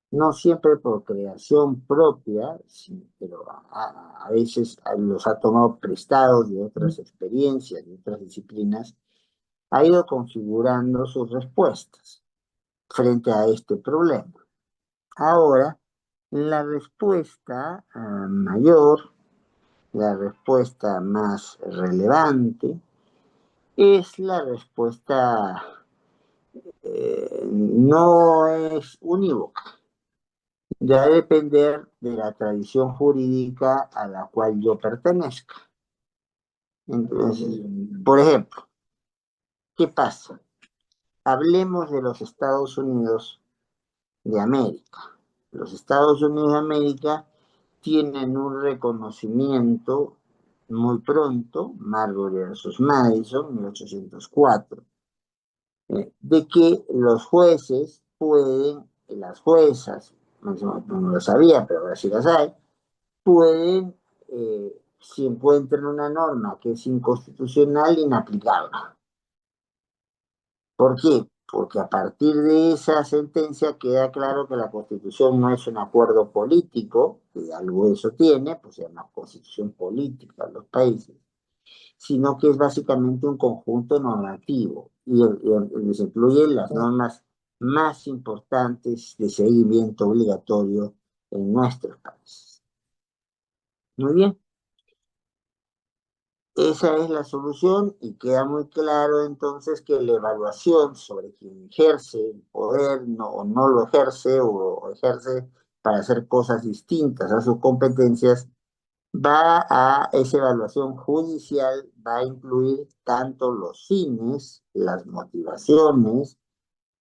no siempre por creación propia, pero a veces los ha tomado prestados de otras experiencias, de otras disciplinas, ha ido configurando sus respuestas frente a este problema. Ahora, la respuesta mayor, la respuesta más relevante, es la respuesta no es unívoca. Ya depender de la tradición jurídica a la cual yo pertenezca. Entonces, por ejemplo, ¿qué pasa? Hablemos de los Estados Unidos de América. Los Estados Unidos de América tienen un reconocimiento muy pronto, Marbury versus Madison, 1804, de que los jueces pueden, las juezas, no lo sabía, pero ahora sí las hay, pueden, si encuentran una norma que es inconstitucional, inaplicarla. ¿Por qué? Porque a partir de esa sentencia queda claro que la Constitución no es un acuerdo político, que algo eso tiene, pues se llama Constitución política de los países, sino que es básicamente un conjunto normativo y se incluyen las normas más importantes de seguimiento obligatorio en nuestros países. Muy bien. Esa es la solución y queda muy claro entonces que la evaluación sobre quien ejerce el poder o no lo ejerce o ejerce para hacer cosas distintas a sus competencias, esa evaluación judicial va a incluir tanto los fines, las motivaciones,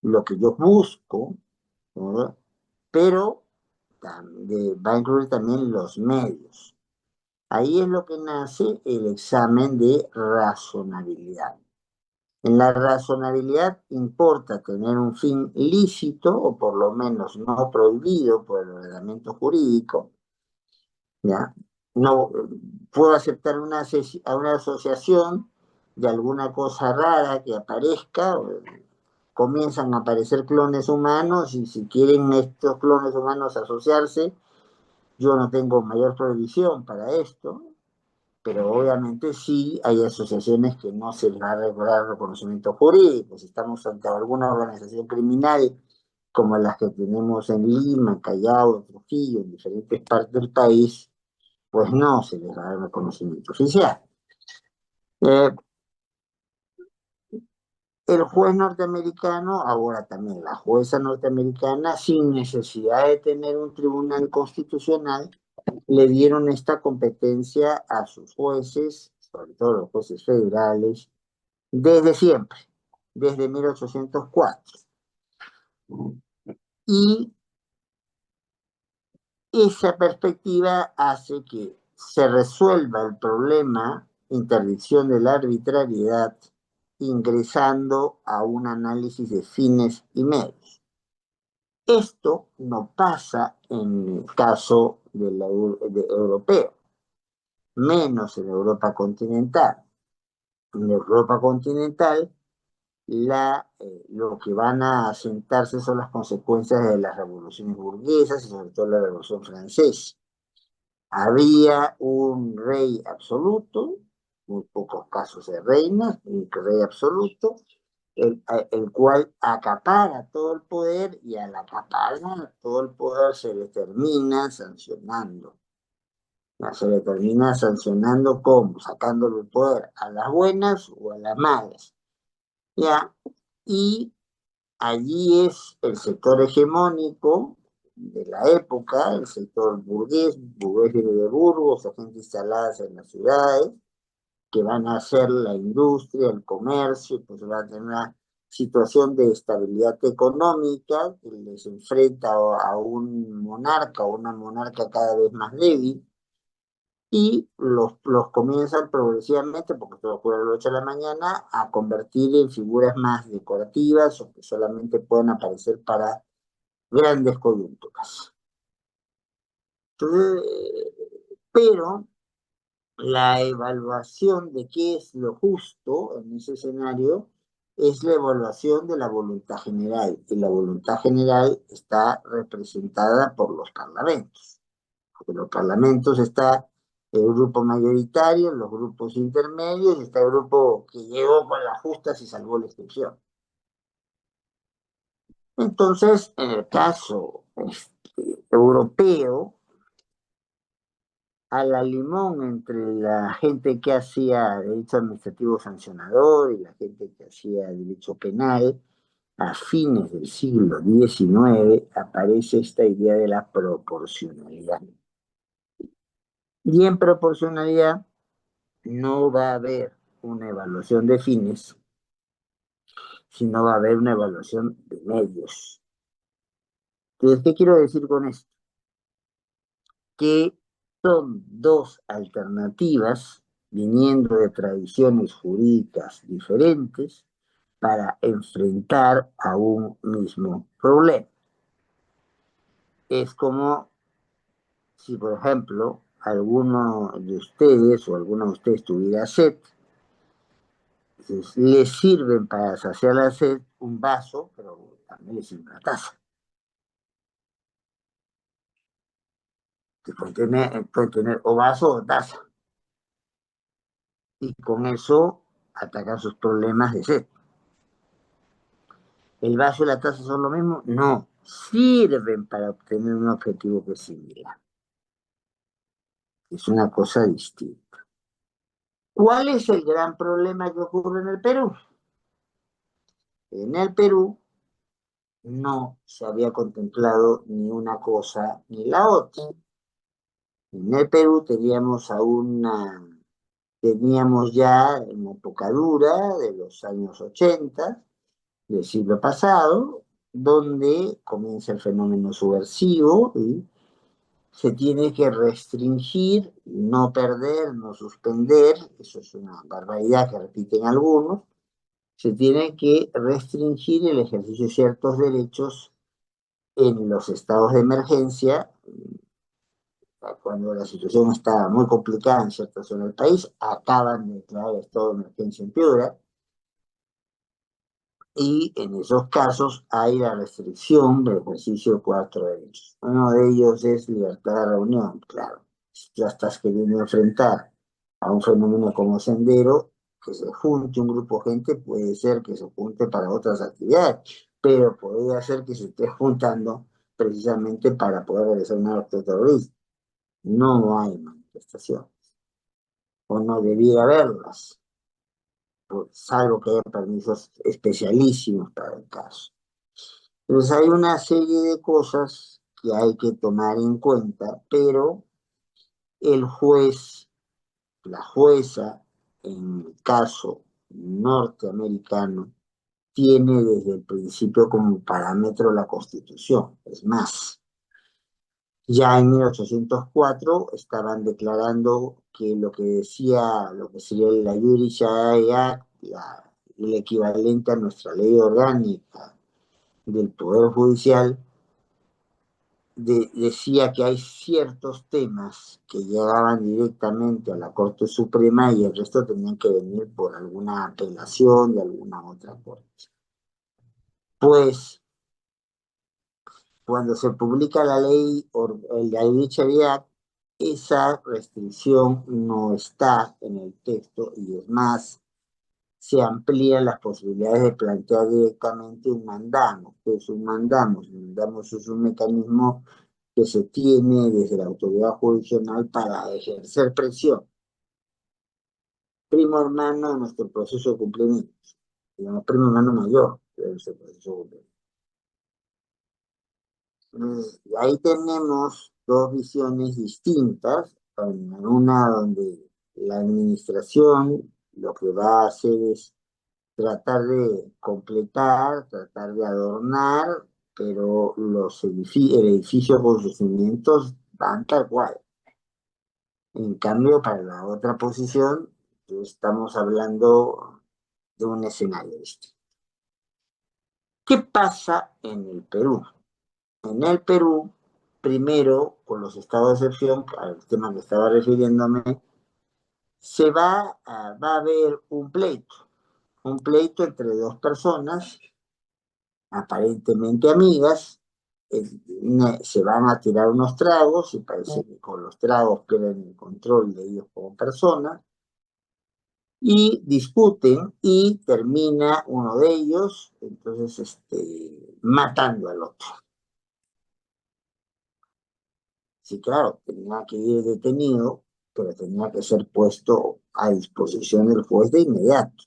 lo que yo busco, ¿verdad? Pero va a incluir también los medios. Ahí es lo que nace el examen de razonabilidad. En la razonabilidad importa tener un fin lícito o por lo menos no prohibido por el ordenamiento jurídico, ¿ya? No puedo aceptar a una asociación de alguna cosa rara que aparezca, comienzan a aparecer clones humanos y si quieren estos clones humanos asociarse, yo no tengo mayor prohibición para esto, pero obviamente sí hay asociaciones que no se les va a regular reconocimiento jurídico. Si estamos ante alguna organización criminal como las que tenemos en Lima, Callao, Trujillo, en diferentes partes del país, pues no se les va a dar reconocimiento oficial. Eh, el juez norteamericano, ahora también la jueza norteamericana, sin necesidad de tener un tribunal constitucional, le dieron esta competencia a sus jueces, sobre todo los jueces federales, desde siempre, desde 1804. Y esa perspectiva hace que se resuelva el problema interdicción de la arbitrariedad ingresando a un análisis de fines y medios. Esto no pasa en el caso de europeo, menos en Europa continental. En Europa continental lo que van a asentarse son las consecuencias de las revoluciones burguesas y sobre todo la Revolución Francesa. Había un rey absoluto, muy pocos casos de reinas, un rey absoluto, el cual acapara todo el poder y al acaparar todo el poder se le termina sancionando. Se le termina sancionando como sacándole el poder a las buenas o a las malas. ¿Ya? Y allí es el sector hegemónico de la época, el sector burgués, de Burgos, la gente instalada en las ciudades, que van a hacer la industria, el comercio, pues van a tener una situación de estabilidad económica que les enfrenta a un monarca o una monarca cada vez más débil, y los comienzan progresivamente, porque todo ocurre a las 8 de la mañana, a convertir en figuras más decorativas o que solamente pueden aparecer para grandes coyunturas. Entonces, pero la evaluación de qué es lo justo en ese escenario es la evaluación de la voluntad general, y la voluntad general está representada por los parlamentos, porque en los parlamentos está el grupo mayoritario, los grupos intermedios, y está el grupo que llegó con las justas y salvó la excepción. Entonces, en el caso europeo, a la limón entre la gente que hacía derecho administrativo sancionador y la gente que hacía derecho penal, a fines del siglo XIX aparece esta idea de la proporcionalidad. Y en proporcionalidad no va a haber una evaluación de fines, sino va a haber una evaluación de medios. Entonces, ¿qué quiero decir con esto? Que son dos alternativas viniendo de tradiciones jurídicas diferentes para enfrentar a un mismo problema. Es como si, por ejemplo, alguno de ustedes o alguno de ustedes tuviera sed, entonces les sirven para saciar la sed un vaso, pero también les sirve una taza. Que puede tener o vaso o taza. Y con eso atacan sus problemas de sed. ¿El vaso y la taza son lo mismo? No, sirven para obtener un objetivo que es similar. Es una cosa distinta. ¿Cuál es el gran problema que ocurre en el Perú? En el Perú no se había contemplado ni una cosa ni la otra. En el Perú teníamos ya en la época dura de los años 80 del siglo pasado, donde comienza el fenómeno subversivo y se tiene que restringir, no perder, no suspender, eso es una barbaridad que repiten algunos, se tiene que restringir el ejercicio de ciertos derechos en los estados de emergencia, cuando la situación está muy complicada en cierta zona del país, acaban de declarar el estado de emergencia en Piura, y en esos casos hay la restricción del ejercicio de cuatro derechos. Uno de ellos es libertad de reunión, claro. Si ya estás queriendo enfrentar a un fenómeno como Sendero, que se junte un grupo de gente, puede ser que se junte para otras actividades, pero podría ser que se esté juntando precisamente para poder realizar un acto terrorista. No hay manifestaciones, o no debiera haberlas, salvo que haya permisos especialísimos para el caso. Entonces hay una serie de cosas que hay que tomar en cuenta, pero el juez, la jueza, en el caso norteamericano, tiene desde el principio como parámetro la Constitución. Es más, ya en 1804 estaban declarando que lo que decía, lo que sería la Judiciary Act, el equivalente a nuestra ley orgánica del Poder Judicial, decía que hay ciertos temas que llegaban directamente a la Corte Suprema y el resto tenían que venir por alguna apelación de alguna otra corte. Pues cuando se publica la ley, la ley Sharia, esa restricción no está en el texto y es más, se amplían las posibilidades de plantear directamente un mandamo. ¿Qué es un mandamo? Un mandamo es un mecanismo que se tiene desde la autoridad jurisdiccional para ejercer presión. Primo hermano de nuestro proceso de cumplimiento, digamos, primo hermano mayor de nuestro proceso de cumplimiento. Y ahí tenemos dos visiones distintas, una donde la administración lo que va a hacer es tratar de completar, tratar de adornar, pero el edificio con sus cimientos van tal cual. En cambio, para la otra posición, estamos hablando de un escenario distinto. ¿Qué pasa en el Perú? En el Perú, primero, con los estados de excepción, al tema que estaba refiriéndome, va a haber un pleito un pleito entre dos personas, aparentemente amigas, se van a tirar unos tragos y parece que con los tragos pierden el control de ellos como personas y discuten y termina uno de ellos, entonces, matando al otro. Sí, claro, tenía que ir detenido, pero tenía que ser puesto a disposición del juez de inmediato.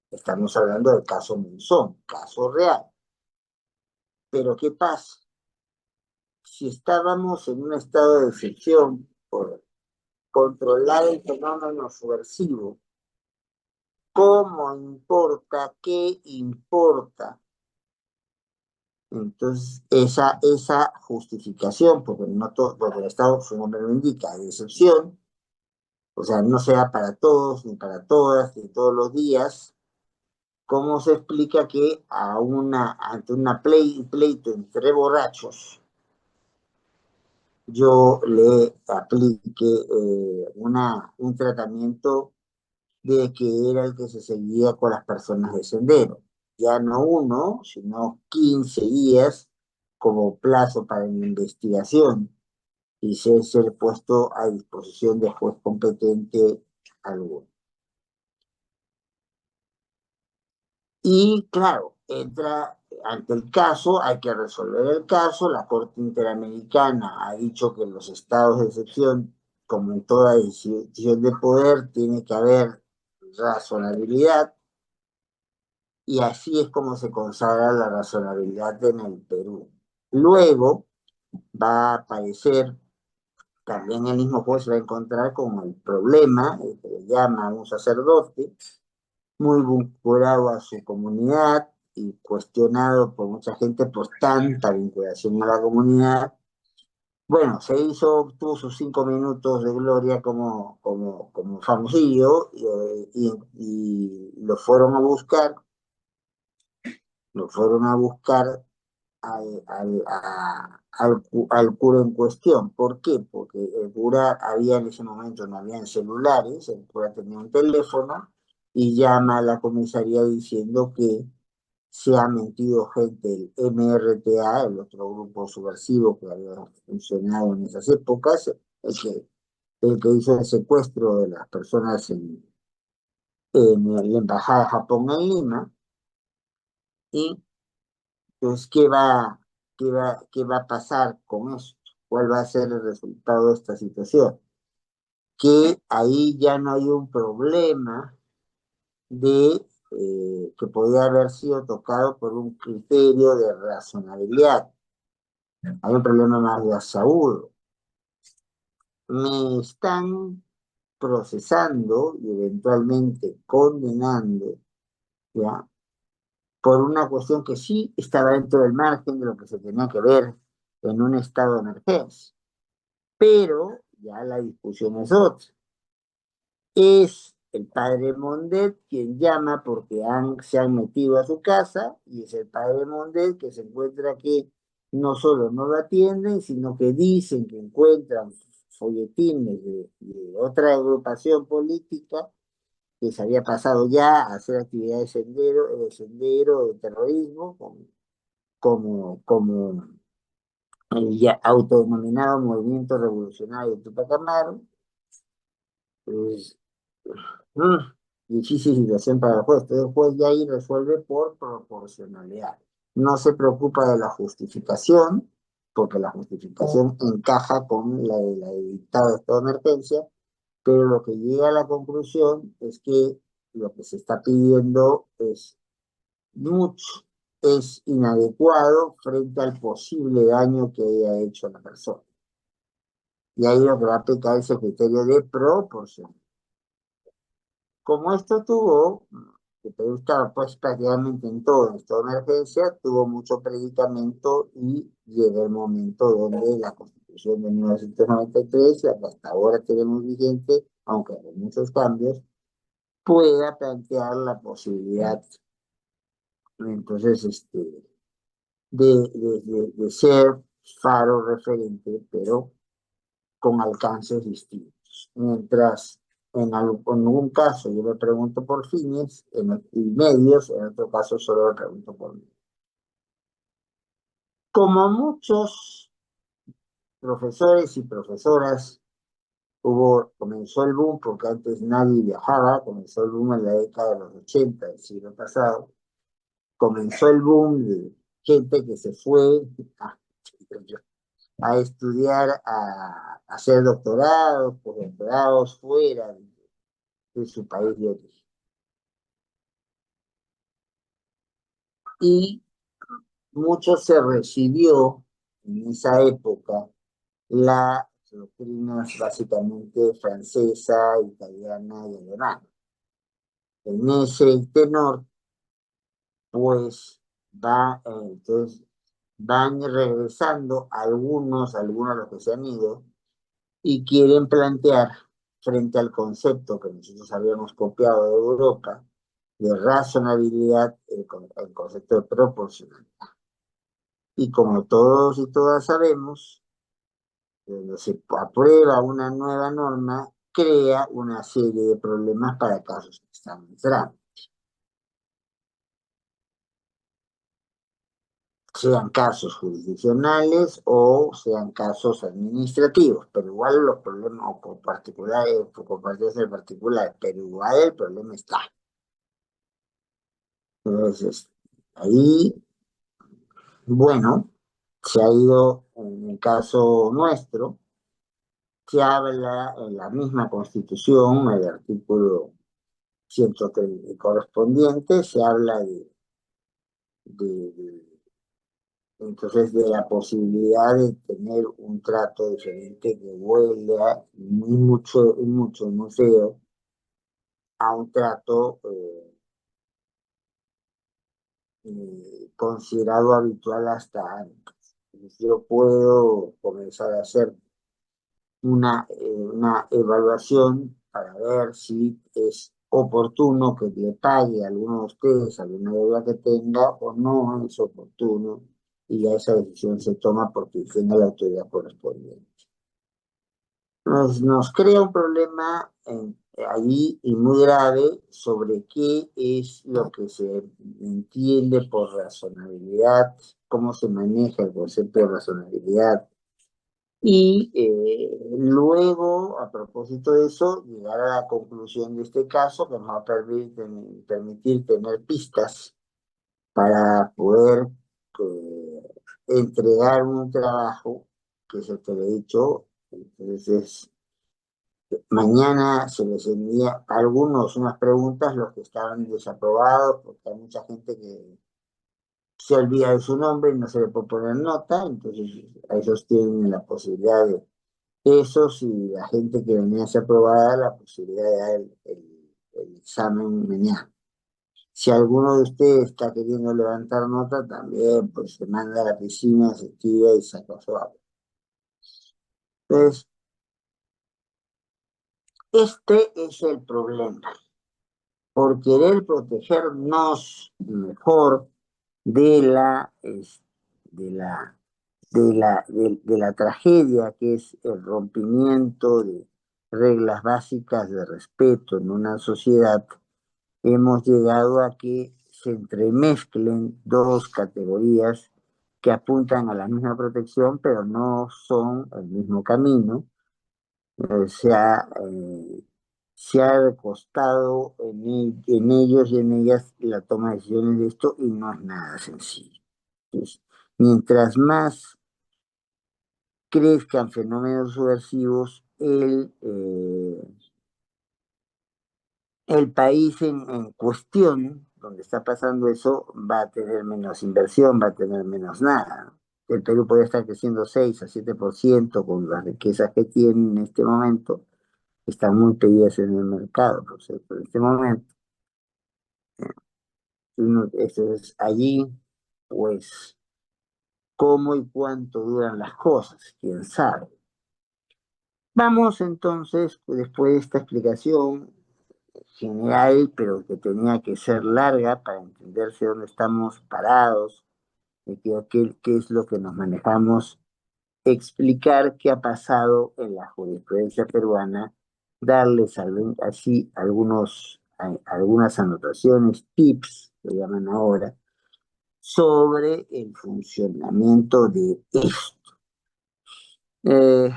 Estamos hablando del caso Monzón, caso real. Pero ¿qué pasa? Si estábamos en un estado de excepción por controlar el fenómeno subversivo, ¿cómo importa? ¿Qué importa? Entonces, esa justificación, porque, no porque el Estado, su nombre lo indica, de excepción, o sea, no sea para todos, ni para todas, ni todos los días, ¿cómo se explica que ante una pleito entre borrachos, yo le aplique un tratamiento de que era el que se seguía con las personas de Sendero? Ya no uno, sino 15 días como plazo para la investigación y ser puesto a disposición de juez competente alguno. Y claro, entra ante el caso, hay que resolver el caso, la Corte Interamericana ha dicho que en los estados de excepción, como en toda decisión de poder, tiene que haber razonabilidad, y así es como se consagra la razonabilidad en el Perú. Luego va a aparecer, también el mismo juez va a encontrar con el problema, que le llama a un sacerdote, muy vinculado a su comunidad y cuestionado por mucha gente por tanta vinculación a la comunidad. Bueno, tuvo sus 5 minutos de gloria como famosillo y lo fueron a buscar al cura en cuestión. ¿Por qué? Porque el cura en ese momento no habían celulares, el cura tenía un teléfono y llama a la comisaría diciendo que se ha metido gente del MRTA, el otro grupo subversivo que había funcionado en esas épocas, el que hizo el secuestro de las personas en la Embajada de Japón en Lima. Y entonces, ¿qué va a pasar con esto? ¿Cuál va a ser el resultado de esta situación? Que ahí ya no hay un problema que podía haber sido tocado por un criterio de razonabilidad. Hay un problema más de asaúdo. Me están procesando y eventualmente condenando, ¿ya? Por una cuestión que sí estaba dentro del margen de lo que se tenía que ver en un estado de emergencia. Pero ya la discusión es otra. Es el padre Mondet quien llama porque se han metido a su casa, y es el padre Mondet que se encuentra que no solo no lo atienden, sino que dicen que encuentran folletines de otra agrupación política que se había pasado ya a hacer actividades sendero de terrorismo, como el ya autodenominado Movimiento Revolucionario Tupac Amaru. Pues, mm, difícil situación para el juez. Entonces el juez ya ahí resuelve por proporcionalidad. No se preocupa de la justificación, porque la justificación encaja con la de dictado de estado de emergencia, pero lo que llega a la conclusión es que lo que se está pidiendo es mucho, es inadecuado frente al posible daño que haya hecho a la persona. Y ahí lo que va a aplicar es el criterio de proporción. Como esto que Perú estaba pues prácticamente en todo en estado de emergencia, tuvo mucho predicamento y llegó el momento donde la Constitución de 1993, la que hasta ahora tenemos vigente, aunque hay muchos cambios, pueda plantear la posibilidad, entonces, de ser faro referente, pero con alcances distintos. Mientras en algún caso yo le pregunto por fines y medios, en otro caso solo le pregunto por medios. Como muchos profesores y profesoras, comenzó el boom, porque antes nadie viajaba, comenzó el boom en la década de los 80 del siglo pasado, comenzó el boom de gente que se fue a, a estudiar, a hacer doctorados, postdoctorados fuera de su país de origen. Y mucho se recibió en esa época la doctrina básicamente francesa, italiana y alemana. En ese tenor, pues entonces van regresando algunos de los que se han ido, y quieren plantear frente al concepto que nosotros habíamos copiado de Europa, de razonabilidad, el concepto de proporcionalidad. Y como todos y todas sabemos, cuando se aprueba una nueva norma, crea una serie de problemas para casos que están en trámite, sean casos jurisdiccionales o sean casos administrativos, pero igual los problemas, o por particulares, o por partidos en particular, pero igual el problema está. Entonces, ahí, bueno, se ha ido, en el caso nuestro, se habla en la misma Constitución, el artículo 103 correspondiente, se habla de entonces de la posibilidad de tener un trato diferente que huele muy feo a un trato considerado habitual hasta antes. Entonces, yo puedo comenzar a hacer una evaluación para ver si es oportuno que le pague a alguno de ustedes alguna deuda que tenga, o no es oportuno, y ya esa decisión se toma porque tenga la autoridad correspondiente. Nos crea un problema allí, y muy grave, sobre qué es lo que se entiende por razonabilidad, cómo se maneja el concepto de razonabilidad. Y luego, a propósito de eso, llegar a la conclusión de este caso, que nos va a permitir tener pistas para poder entregar un trabajo, que es el que le he dicho. Entonces, mañana se les envía a algunos unas preguntas, los que estaban desaprobados, porque hay mucha gente que se olvida de su nombre y no se le puede poner nota. Entonces a esos tienen la posibilidad de esos, y la gente que venía a ser aprobada, la posibilidad de dar el examen mañana. Si alguno de ustedes está queriendo levantar nota, también pues se manda a la piscina, se tira y saca su agua. Entonces, este es el problema. Por querer protegernos mejor de la tragedia que es el rompimiento de reglas básicas de respeto en una sociedad, hemos llegado a que se entremezclen dos categorías que apuntan a la misma protección, pero no son el mismo camino. Eh, se ha, eh, Se ha recostado en ellos y en ellas la toma de decisiones de esto, y no es nada sencillo. Entonces, mientras más crezcan fenómenos subversivos, el país en cuestión, donde está pasando eso, va a tener menos inversión, va a tener menos nada, ¿no? El Perú puede estar creciendo 6 a 7% con las riquezas que tiene en este momento, que están muy pedidas en el mercado, por cierto, en este momento. Entonces, allí, pues, cómo y cuánto duran las cosas, quién sabe. Vamos entonces, después de esta explicación general, pero que tenía que ser larga para entenderse dónde estamos parados, de qué es lo que nos manejamos, explicar qué ha pasado en la jurisprudencia peruana darles así algunas anotaciones, tips, que llaman ahora, sobre el funcionamiento de esto. Eh,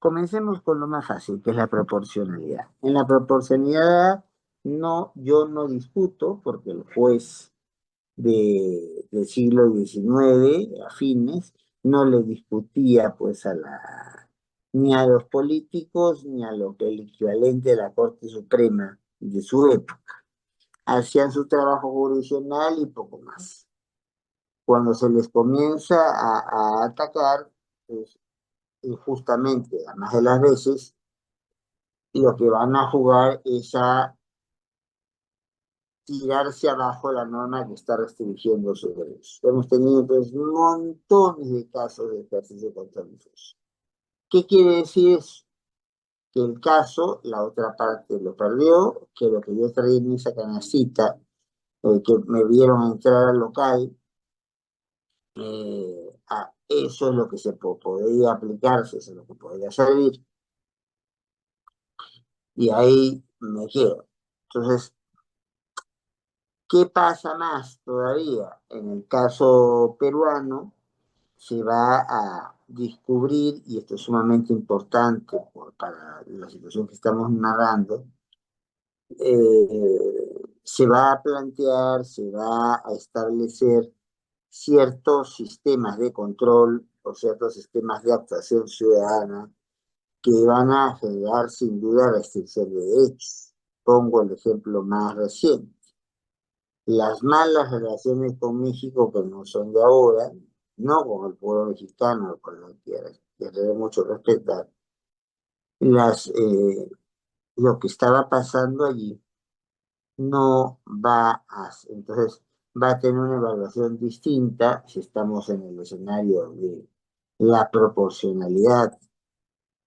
Comencemos con lo más fácil, que es la proporcionalidad. En la proporcionalidad, no, yo no discuto, porque el juez del siglo XIX, a fines, no le discutía pues ni a los políticos ni a lo que el equivalente de la Corte Suprema de su época. Hacían su trabajo jurisdiccional y poco más. Cuando se les comienza a atacar, pues, injustamente, además de las veces, lo que van a jugar es a tirarse abajo la norma que está restringiendo sus derechos. Hemos tenido pues montones de casos de ejercicio contra nosotros. ¿Qué quiere decir eso? Que el caso, la otra parte lo perdió, que lo que yo traía en esa canacita, que me vieron entrar al local, eso es lo que se podría aplicarse, eso es lo que podría servir, y ahí me quedo. Entonces, ¿qué pasa más todavía? En el caso peruano, se va a descubrir, y esto es sumamente importante para la situación que estamos narrando, se va a plantear, se va a establecer ciertos sistemas de control o ciertos sistemas de actuación ciudadana que van a generar sin duda restricción de derechos. Pongo el ejemplo más reciente. Las malas relaciones con México, que no son de ahora, no con el pueblo mexicano, con el que debe mucho respetar, lo que estaba pasando allí no va a, entonces va a tener una evaluación distinta si estamos en el escenario de la proporcionalidad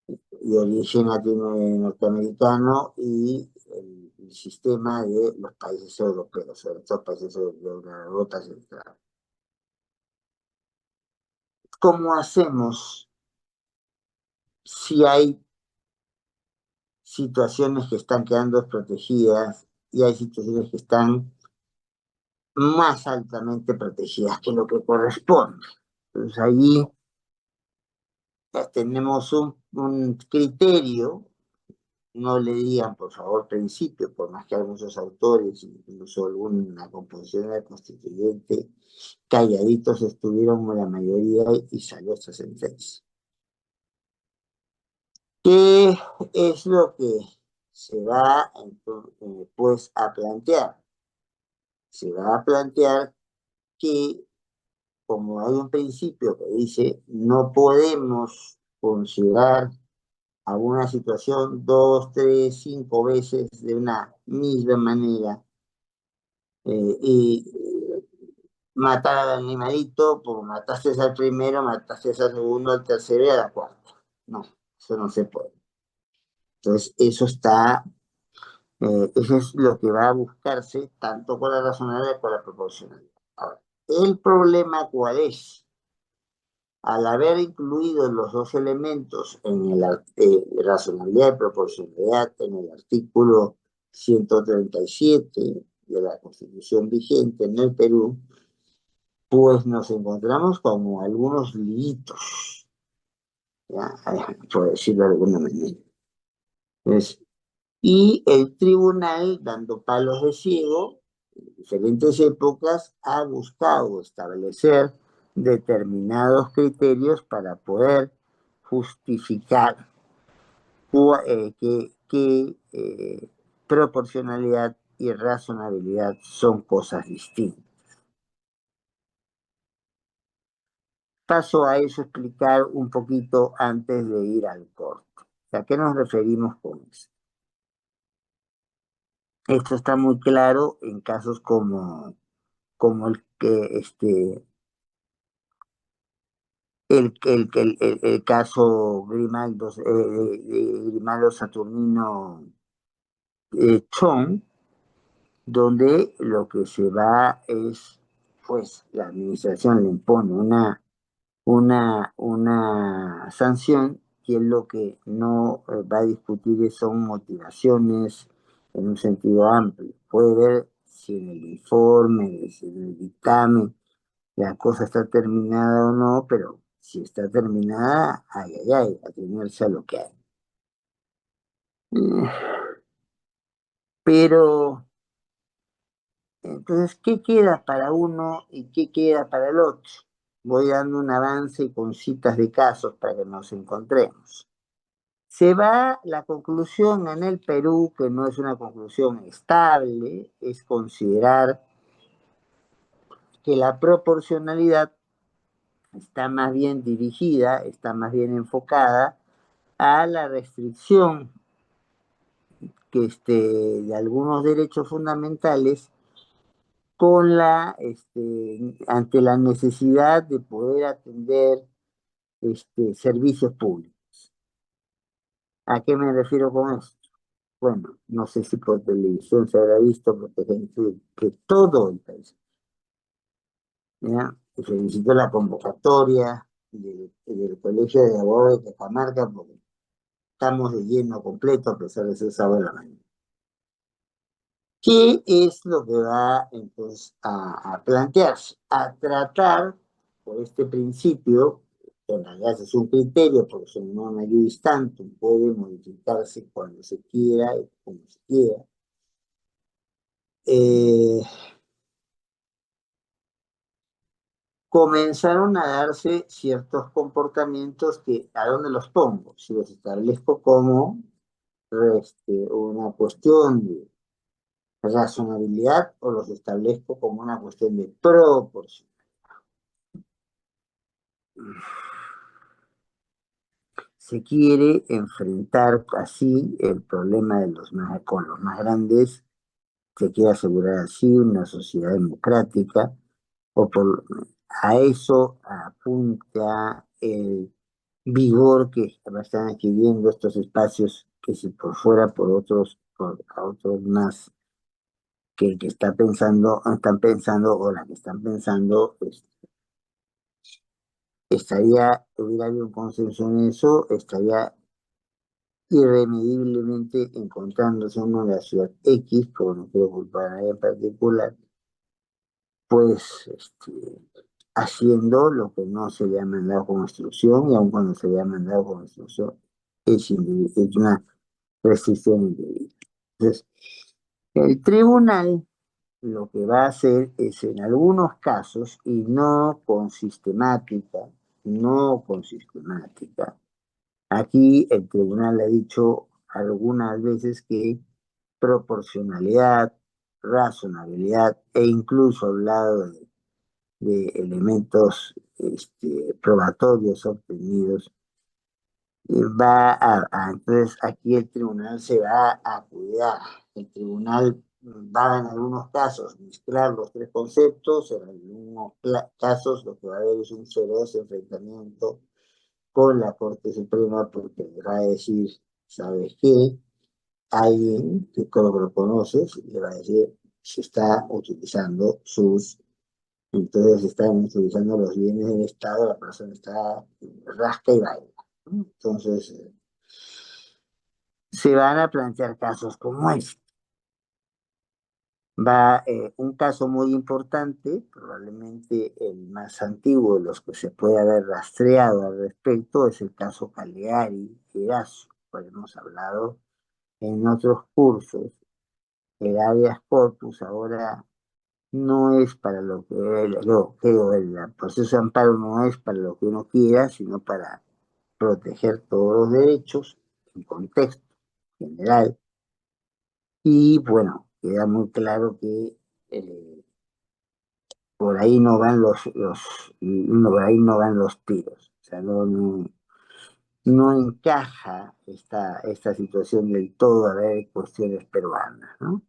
de origen norteamericano y el sistema de los países europeos, sobre todo países de la Europa Central. ¿Cómo hacemos si hay situaciones que están quedando desprotegidas y hay situaciones que están más altamente protegidas que lo que corresponde? Entonces allí tenemos un criterio, no le digan por favor principio, por más que algunos autores, incluso alguna composición del constituyente, calladitos estuvieron la mayoría y salió esta sentencia. ¿Qué es lo que se va pues a plantear? Se va a plantear que como hay un principio que dice no podemos considerar alguna situación dos, tres, cinco veces de una misma manera y matar al animalito, pues mataste al primero, mataste al segundo, al tercero y a la cuarta. No, eso no se puede. Entonces, eso es lo que va a buscarse tanto con la razonabilidad como con la proporcionalidad. Ahora, ¿el problema cuál es? Al haber incluido los dos elementos en razonabilidad y proporcionalidad en el artículo 137 de la Constitución vigente en el Perú, pues nos encontramos como algunos liitos, ¿ya? Por decirlo de alguna manera. Entonces, y el tribunal, dando palos de ciego, en diferentes épocas, ha buscado establecer determinados criterios para poder justificar que proporcionalidad y razonabilidad son cosas distintas. Paso a eso explicar un poquito antes de ir al corte. ¿A qué nos referimos con eso? Esto está muy claro en casos como el caso Grimaldo, Grimaldo Saturnino Chong, donde lo que se va es, pues, la administración le impone una sanción que lo que no va a discutir son motivaciones en un sentido amplio. Puede ver si en el informe, si en el dictamen, la cosa está terminada o no, pero si está terminada, ay, ay, ay, atenerse a lo que hay. Mm, Pero, entonces, ¿qué queda para uno y qué queda para el otro? Voy dando un avance y con citas de casos para que nos encontremos. Se va la conclusión en el Perú, que no es una conclusión estable, es considerar que la proporcionalidad está más bien dirigida, está más bien enfocada a la restricción de algunos derechos fundamentales con ante la necesidad de poder atender servicios públicos. ¿A qué me refiero con esto? Bueno, no sé si por televisión se habrá visto, porque gente que todo el país, ¿ya? Y felicito la convocatoria del Colegio de Abogados de Cajamarca, porque estamos de lleno completo a pesar de ser sábado de la mañana. ¿Qué es lo que va entonces a plantearse? A tratar por este principio, que en realidad es un criterio, porque son non iudiz tantum, puede modificarse cuando se quiera y como se quiera. eh, Comenzaron a darse ciertos comportamientos que, ¿a dónde los pongo? Si los establezco como una cuestión de razonabilidad o los establezco como una cuestión de proporción. Se quiere enfrentar así el problema de con los más grandes, se quiere asegurar así una sociedad democrática, o a eso apunta el vigor que están adquiriendo estos espacios que si por fuera por otros, a otros más que están pensando o la que están pensando, hubiera habido un consenso en eso, estaría irremediblemente encontrándose uno en la ciudad X, como no quiero culpar a nadie en particular, pues haciendo lo que no se le ha mandado como instrucción, y aun cuando se le ha mandado como instrucción, es una restricción indebida. Entonces, el tribunal lo que va a hacer es en algunos casos, y no con sistemática. Aquí el tribunal ha dicho algunas veces que proporcionalidad, razonabilidad e incluso ha hablado de elementos probatorios obtenidos. Entonces aquí el tribunal se va a cuidar. El tribunal va en algunos casos mezclar los tres conceptos, en algunos casos lo que va a haber es un feroz enfrentamiento con la Corte Suprema, porque le va a decir, ¿sabes qué? Alguien que creo que lo conoces le va a decir, se está utilizando entonces están utilizando los bienes del Estado, la persona está rasca y baila, ¿no? Entonces, se van a plantear casos como este. Va un caso muy importante, probablemente el más antiguo de los que se puede haber rastreado al respecto, es el caso Cagliari Erazo, pues hemos hablado en otros cursos. El habeas corpus ahora no es para lo que el proceso de amparo no es para lo que uno quiera, sino para proteger todos los derechos en contexto general. Y bueno, queda muy claro que por ahí no van por ahí no van los tiros. O sea, no encaja esta situación del todo a ver cuestiones peruanas, ¿no?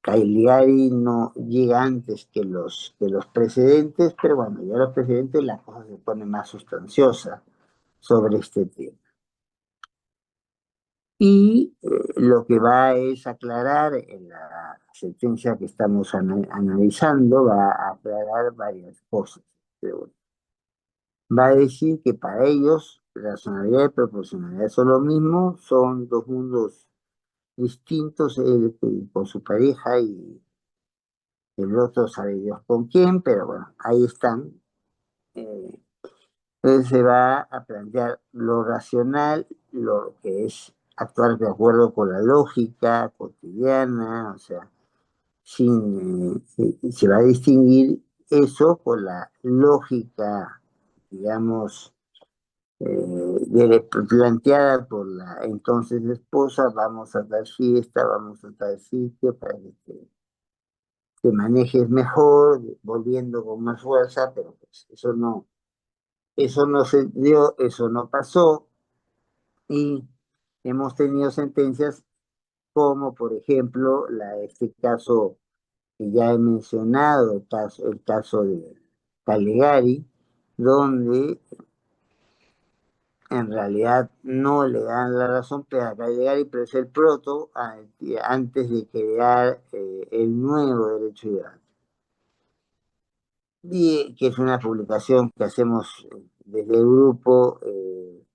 Cagliari no llega antes que los precedentes, pero bueno, ya los precedentes la cosa se pone más sustanciosa sobre este tema. Y lo que va es aclarar en la sentencia que estamos analizando, va a aclarar varias cosas. Pero bueno, va a decir que para ellos razonabilidad y proporcionalidad son lo mismo, son dos mundos distintos, él con su pareja y el otro sabe Dios con quién, pero bueno, ahí están. Eh, entonces se va a plantear lo racional, lo que es actuar de acuerdo con la lógica cotidiana, o sea, se va a distinguir eso con la lógica, digamos, planteada por la entonces esposa, vamos a dar fiesta, vamos a tal sitio para que te manejes mejor, volviendo con más fuerza, pero pues eso no se dio, eso no pasó, y hemos tenido sentencias como, por ejemplo, este caso que ya he mencionado, el caso de Calegari, donde en realidad no le dan la razón a Calegari, pero es el proto antes de crear el nuevo derecho de edad. Y que es una publicación que hacemos desde el grupo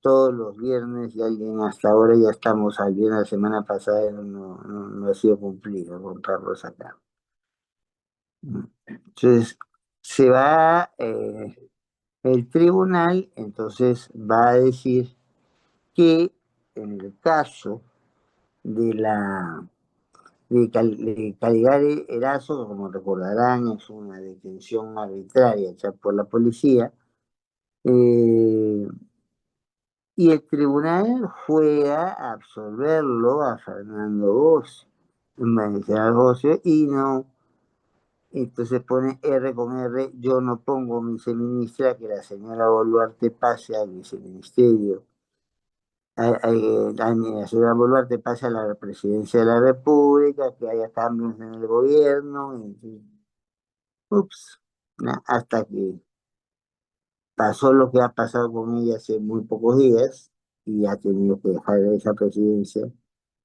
todos los viernes, y alguien hasta ahora ya estamos al viernes de la semana pasada y no ha sido cumplido con Carlos acá. Entonces, se va, el tribunal entonces va a decir que en el caso de de Caligari Erazo, como recordarán, es una detención arbitraria hecha por la policía, eh, y el tribunal fue a absolverlo a Fernando Bosch, Medicinal Bosch, y no, entonces pone R con R, yo no pongo viceministra, que la señora Boluarte pase al viceministerio. La señora Boluarte pase a la presidencia de la República, que haya cambios en el gobierno, ups, hasta que pasó lo que ha pasado con ella hace muy pocos días y ha tenido que dejar esa presidencia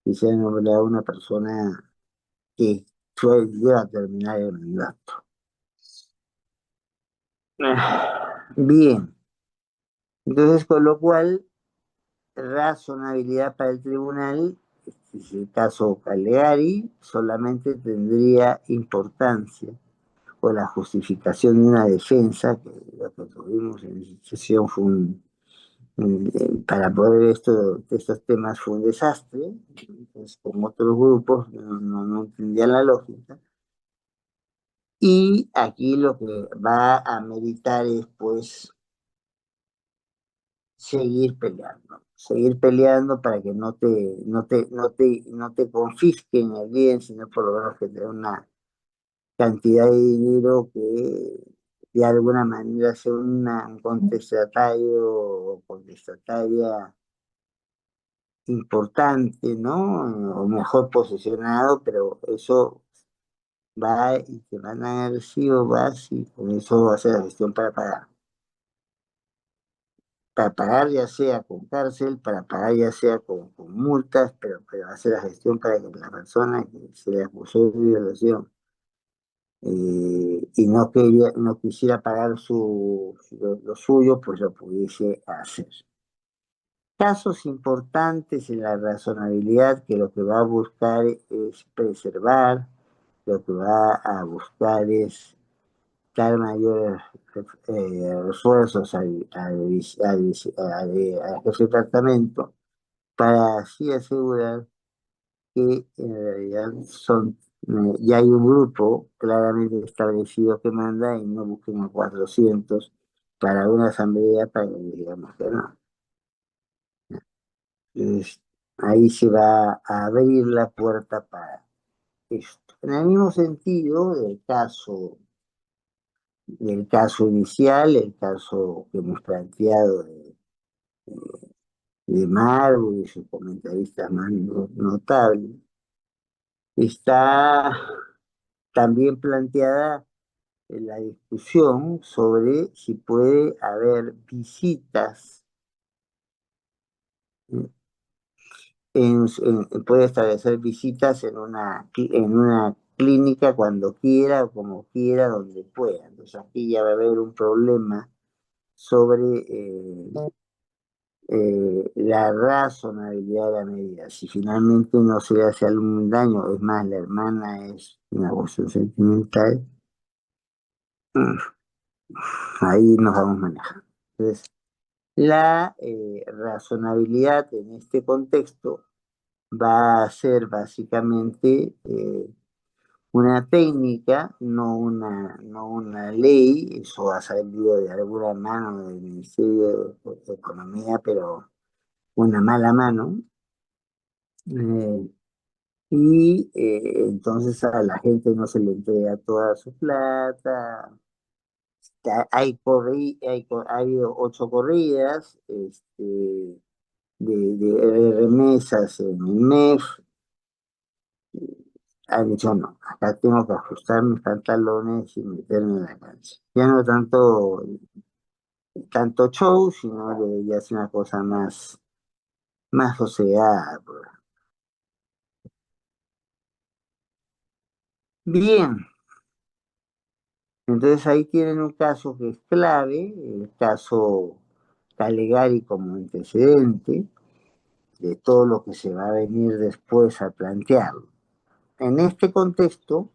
y se ha nombrado una persona que lleva a terminar el mandato. Bien, entonces con lo cual, razonabilidad para el tribunal, si es el caso Calegari, solamente tendría importancia o la justificación de una defensa, que lo que tuvimos en esa sesión fue para poder estos temas fue un desastre, entonces, con otros grupos no entendían la lógica. Y aquí lo que va a meditar es, pues, seguir peleando para que no te confisquen el bien, sino por lo menos que te den una cantidad de dinero que de alguna manera sea un contestatario o contestataria importante, ¿no? O mejor posicionado, pero eso va y te van a dar el recibo, vas y con eso va a hacer la gestión para pagar ya sea con cárcel, para pagar ya sea con multas, pero hacer la gestión para que la persona que se le acusó de violación y no quisiera pagar lo suyo, pues lo pudiese hacer. Casos importantes en la razonabilidad que lo que va a buscar es preservar, lo que va a buscar es dar mayores esfuerzos al jefe de departamento para así asegurar que en realidad ya hay un grupo claramente establecido que manda y no busquen a 400 para una asamblea para que digamos que no. Entonces, ahí se va a abrir la puerta para esto. En el mismo sentido del caso inicial, el caso que hemos planteado de Margo y sus comentaristas más notables, está también planteada la discusión sobre si puede haber visitas, puede establecer visitas en una clínica cuando quiera o como quiera, donde pueda. Entonces aquí ya va a haber un problema sobre la razonabilidad de la medida. Si finalmente no se le hace algún daño, es más, la hermana es una cuestión sentimental, mm, ahí nos vamos manejando. Entonces, la razonabilidad en este contexto va a ser básicamente una técnica, no una ley. Eso ha salido de alguna mano del Ministerio de Economía, pero una mala mano. eh, entonces a la gente no se le entrega toda su plata. Ha habido 8 corridas de remesas en el MEF. Han dicho, no, acá tengo que ajustar mis pantalones y meterme en la cancha. Ya no tanto show, sino debería ser una cosa más sosegada, pues. Bien, entonces ahí tienen un caso que es clave, el caso Calegari como antecedente de todo lo que se va a venir después a plantearlo. En este contexto,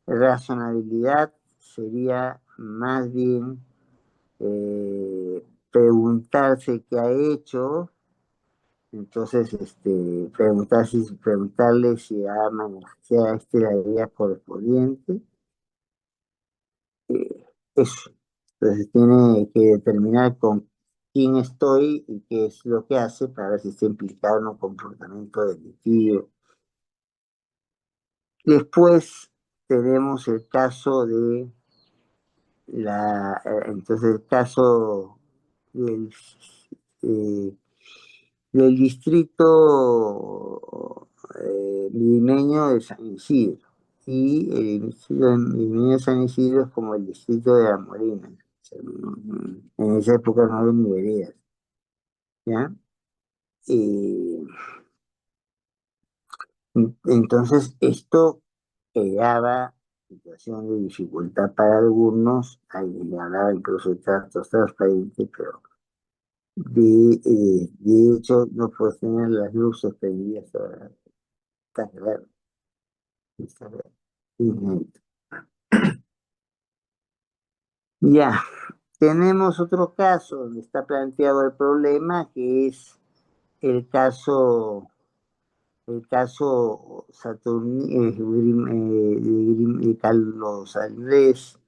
razonabilidad sería más bien preguntarse qué ha hecho. Entonces, preguntarle si ha manejado la vía correspondiente. Eso. Entonces tiene que determinar con quién estoy y qué es lo que hace para ver si está implicado en un comportamiento delictivo. Después tenemos el caso de entonces el caso del, eh, del distrito limeño de San Isidro. Y el distrito limeño de San Isidro es como el distrito de La Morena. O sea, en esa época no había ni veredas, ¿ya? Eh, entonces, esto creaba situación de dificultad para algunos. Alguien le hablaba incluso de tratos transparentes, pero de hecho no puedes tener las luces prendidas ahora. Está claro, está claro. Inédito. Ya, tenemos otro caso donde está planteado el problema, que es el caso, de Carlos Andrés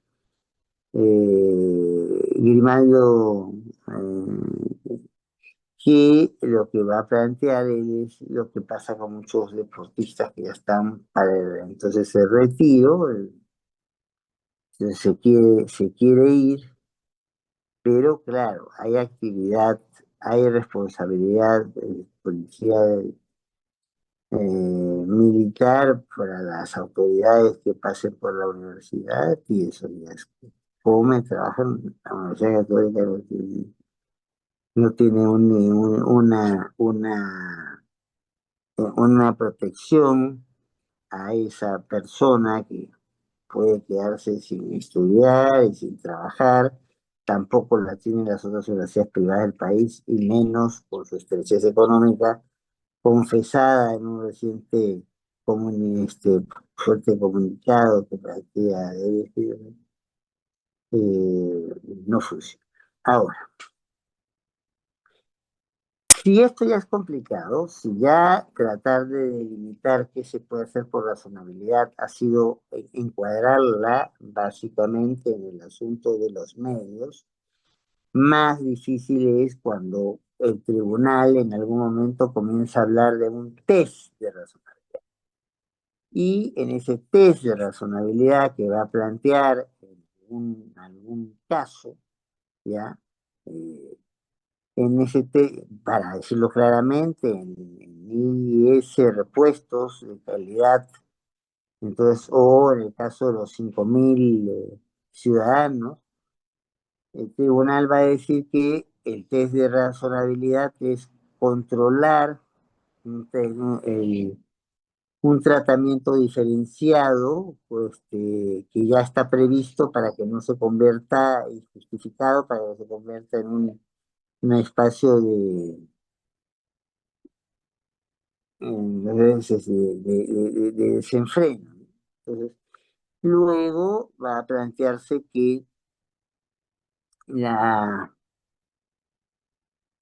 Grimaldo, que lo que va a plantear él es lo que pasa con muchos deportistas que ya están para entonces el retiro. Se quiere ir, pero claro, hay actividad, hay responsabilidad de policía militar para las autoridades que pasen por la universidad, y eso ya es come, trabajan. La Universidad Católica no tiene una protección a esa persona que puede quedarse sin estudiar y sin trabajar. Tampoco la tienen las otras universidades privadas del país, y menos por su estrechez económica, confesada en un reciente fuerte comunicado que plantea no funciona. Ahora, si esto ya es complicado, si ya tratar de delimitar qué se puede hacer por razonabilidad ha sido encuadrarla básicamente en el asunto de los medios, más difícil es cuando el tribunal en algún momento comienza a hablar de un test de razonabilidad. Y en ese test de razonabilidad que va a plantear en algún caso, ¿ya? Eh, para decirlo claramente, en IS repuestos de calidad, entonces, o en el caso de los 5.000 ciudadanos, el tribunal va a decir que el test de razonabilidad es controlar un, te- un tratamiento diferenciado, pues, que ya está previsto para que no se convierta, y justificado para que se convierta un espacio a veces de desenfreno. Entonces, luego va a plantearse que la,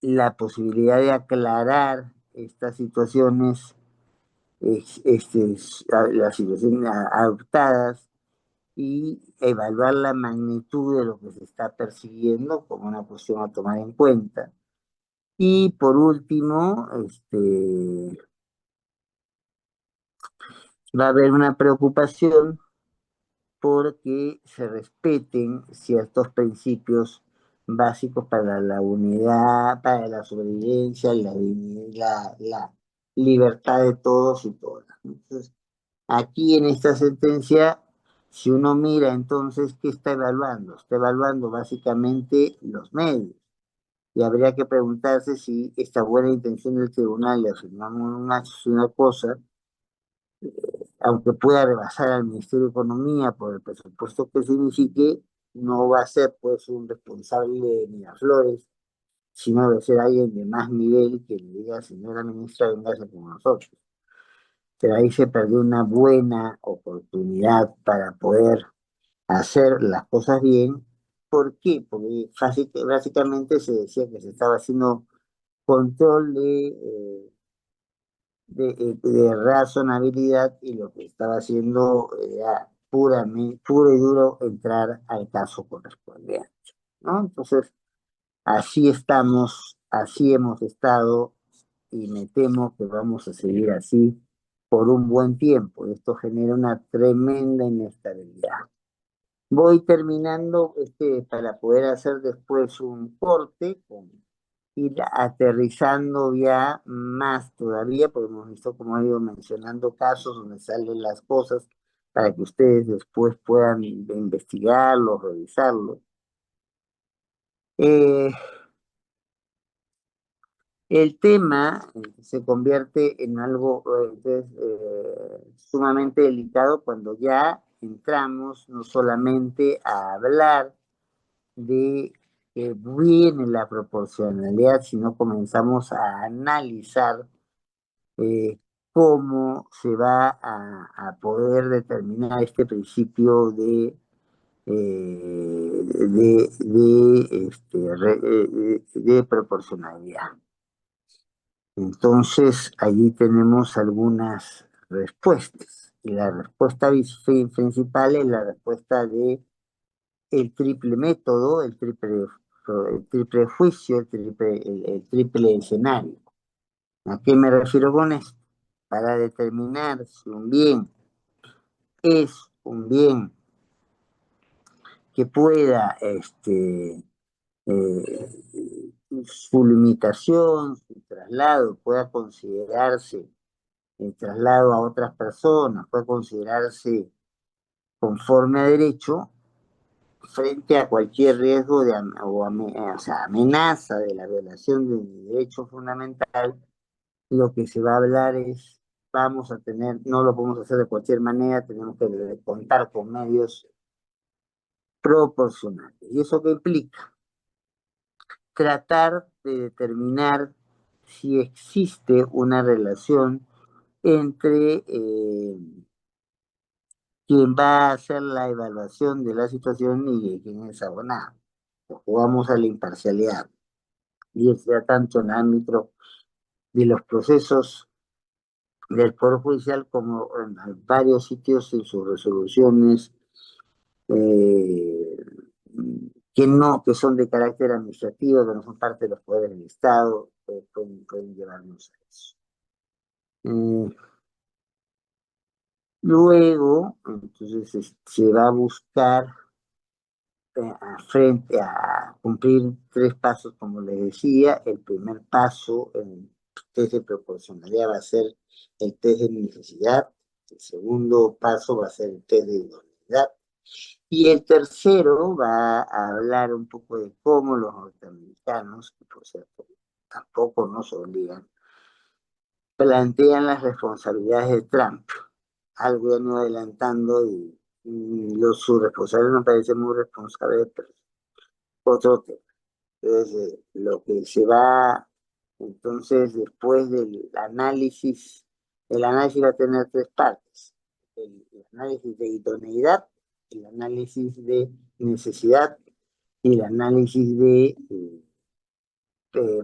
la posibilidad de aclarar estas situaciones, las situaciones adoptadas y evaluar la magnitud de lo que se está persiguiendo como una cuestión a tomar en cuenta. Y por último, va a haber una preocupación porque se respeten ciertos principios básicos para la unidad, para la sobrevivencia, la libertad de todos y todas. Entonces, aquí en esta sentencia, si uno mira entonces, ¿qué está evaluando? Está evaluando básicamente los medios. Y habría que preguntarse si esta buena intención del tribunal de afirmar una cosa, aunque pueda rebasar al Ministerio de Economía por el presupuesto que signifique, no va a ser pues un responsable de Miraflores, sino de ser alguien de más nivel que le diga, señora ministra, véngase con nosotros. Pero ahí se perdió una buena oportunidad para poder hacer las cosas bien. ¿Por qué? Porque básicamente se decía que se estaba haciendo control de razonabilidad y lo que estaba haciendo era puro y duro entrar al caso correspondiente, ¿no? Entonces, así estamos, así hemos estado y me temo que vamos a seguir así por un buen tiempo. Esto genera una tremenda inestabilidad. Voy terminando para poder hacer después un corte con ir aterrizando ya más todavía, porque hemos visto, como he ido mencionando, casos donde salen las cosas para que ustedes después puedan investigarlos, revisarlos. Eh, el tema se convierte en algo sumamente delicado cuando ya entramos no solamente a hablar de que viene la proporcionalidad, sino comenzamos a analizar eh, cómo se va a poder determinar este principio de proporcionalidad. Entonces, allí tenemos algunas respuestas. Y la respuesta principal es la respuesta de el triple método, el triple juicio, el triple escenario. ¿A qué me refiero con esto? Para determinar si un bien es un bien que pueda, su limitación, su traslado, pueda considerarse el traslado a otras personas, puede considerarse conforme a derecho frente a cualquier riesgo o sea, amenaza de la violación de un derecho fundamental. Lo que se va a hablar es, vamos a tener, no lo podemos hacer de cualquier manera, tenemos que contar con medios proporcionales. ¿Y eso qué implica? Tratar de determinar si existe una relación entre quien va a hacer la evaluación de la situación y quien es abonado. Jugamos a la imparcialidad, y sea tanto en el ámbito de los procesos del Poder Judicial como en varios sitios en sus resoluciones eh, que son de carácter administrativo, que no son parte de los poderes del Estado, pueden llevarnos a eso. Eh, Luego, entonces, se va a buscar frente a cumplir tres pasos, como les decía. El primer paso en el test de proporcionalidad va a ser el test de necesidad. El segundo paso va a ser el test de idoneidad. Y el tercero va a hablar un poco de cómo los norteamericanos, que por cierto tampoco nos obligan, plantean las responsabilidades de Trump. Algo ya no adelantando y sus responsables me parecen muy responsables, pero otro tema. Entonces, lo que se va, entonces, después del análisis, el análisis va a tener tres partes. El análisis de idoneidad, el análisis de necesidad y el análisis de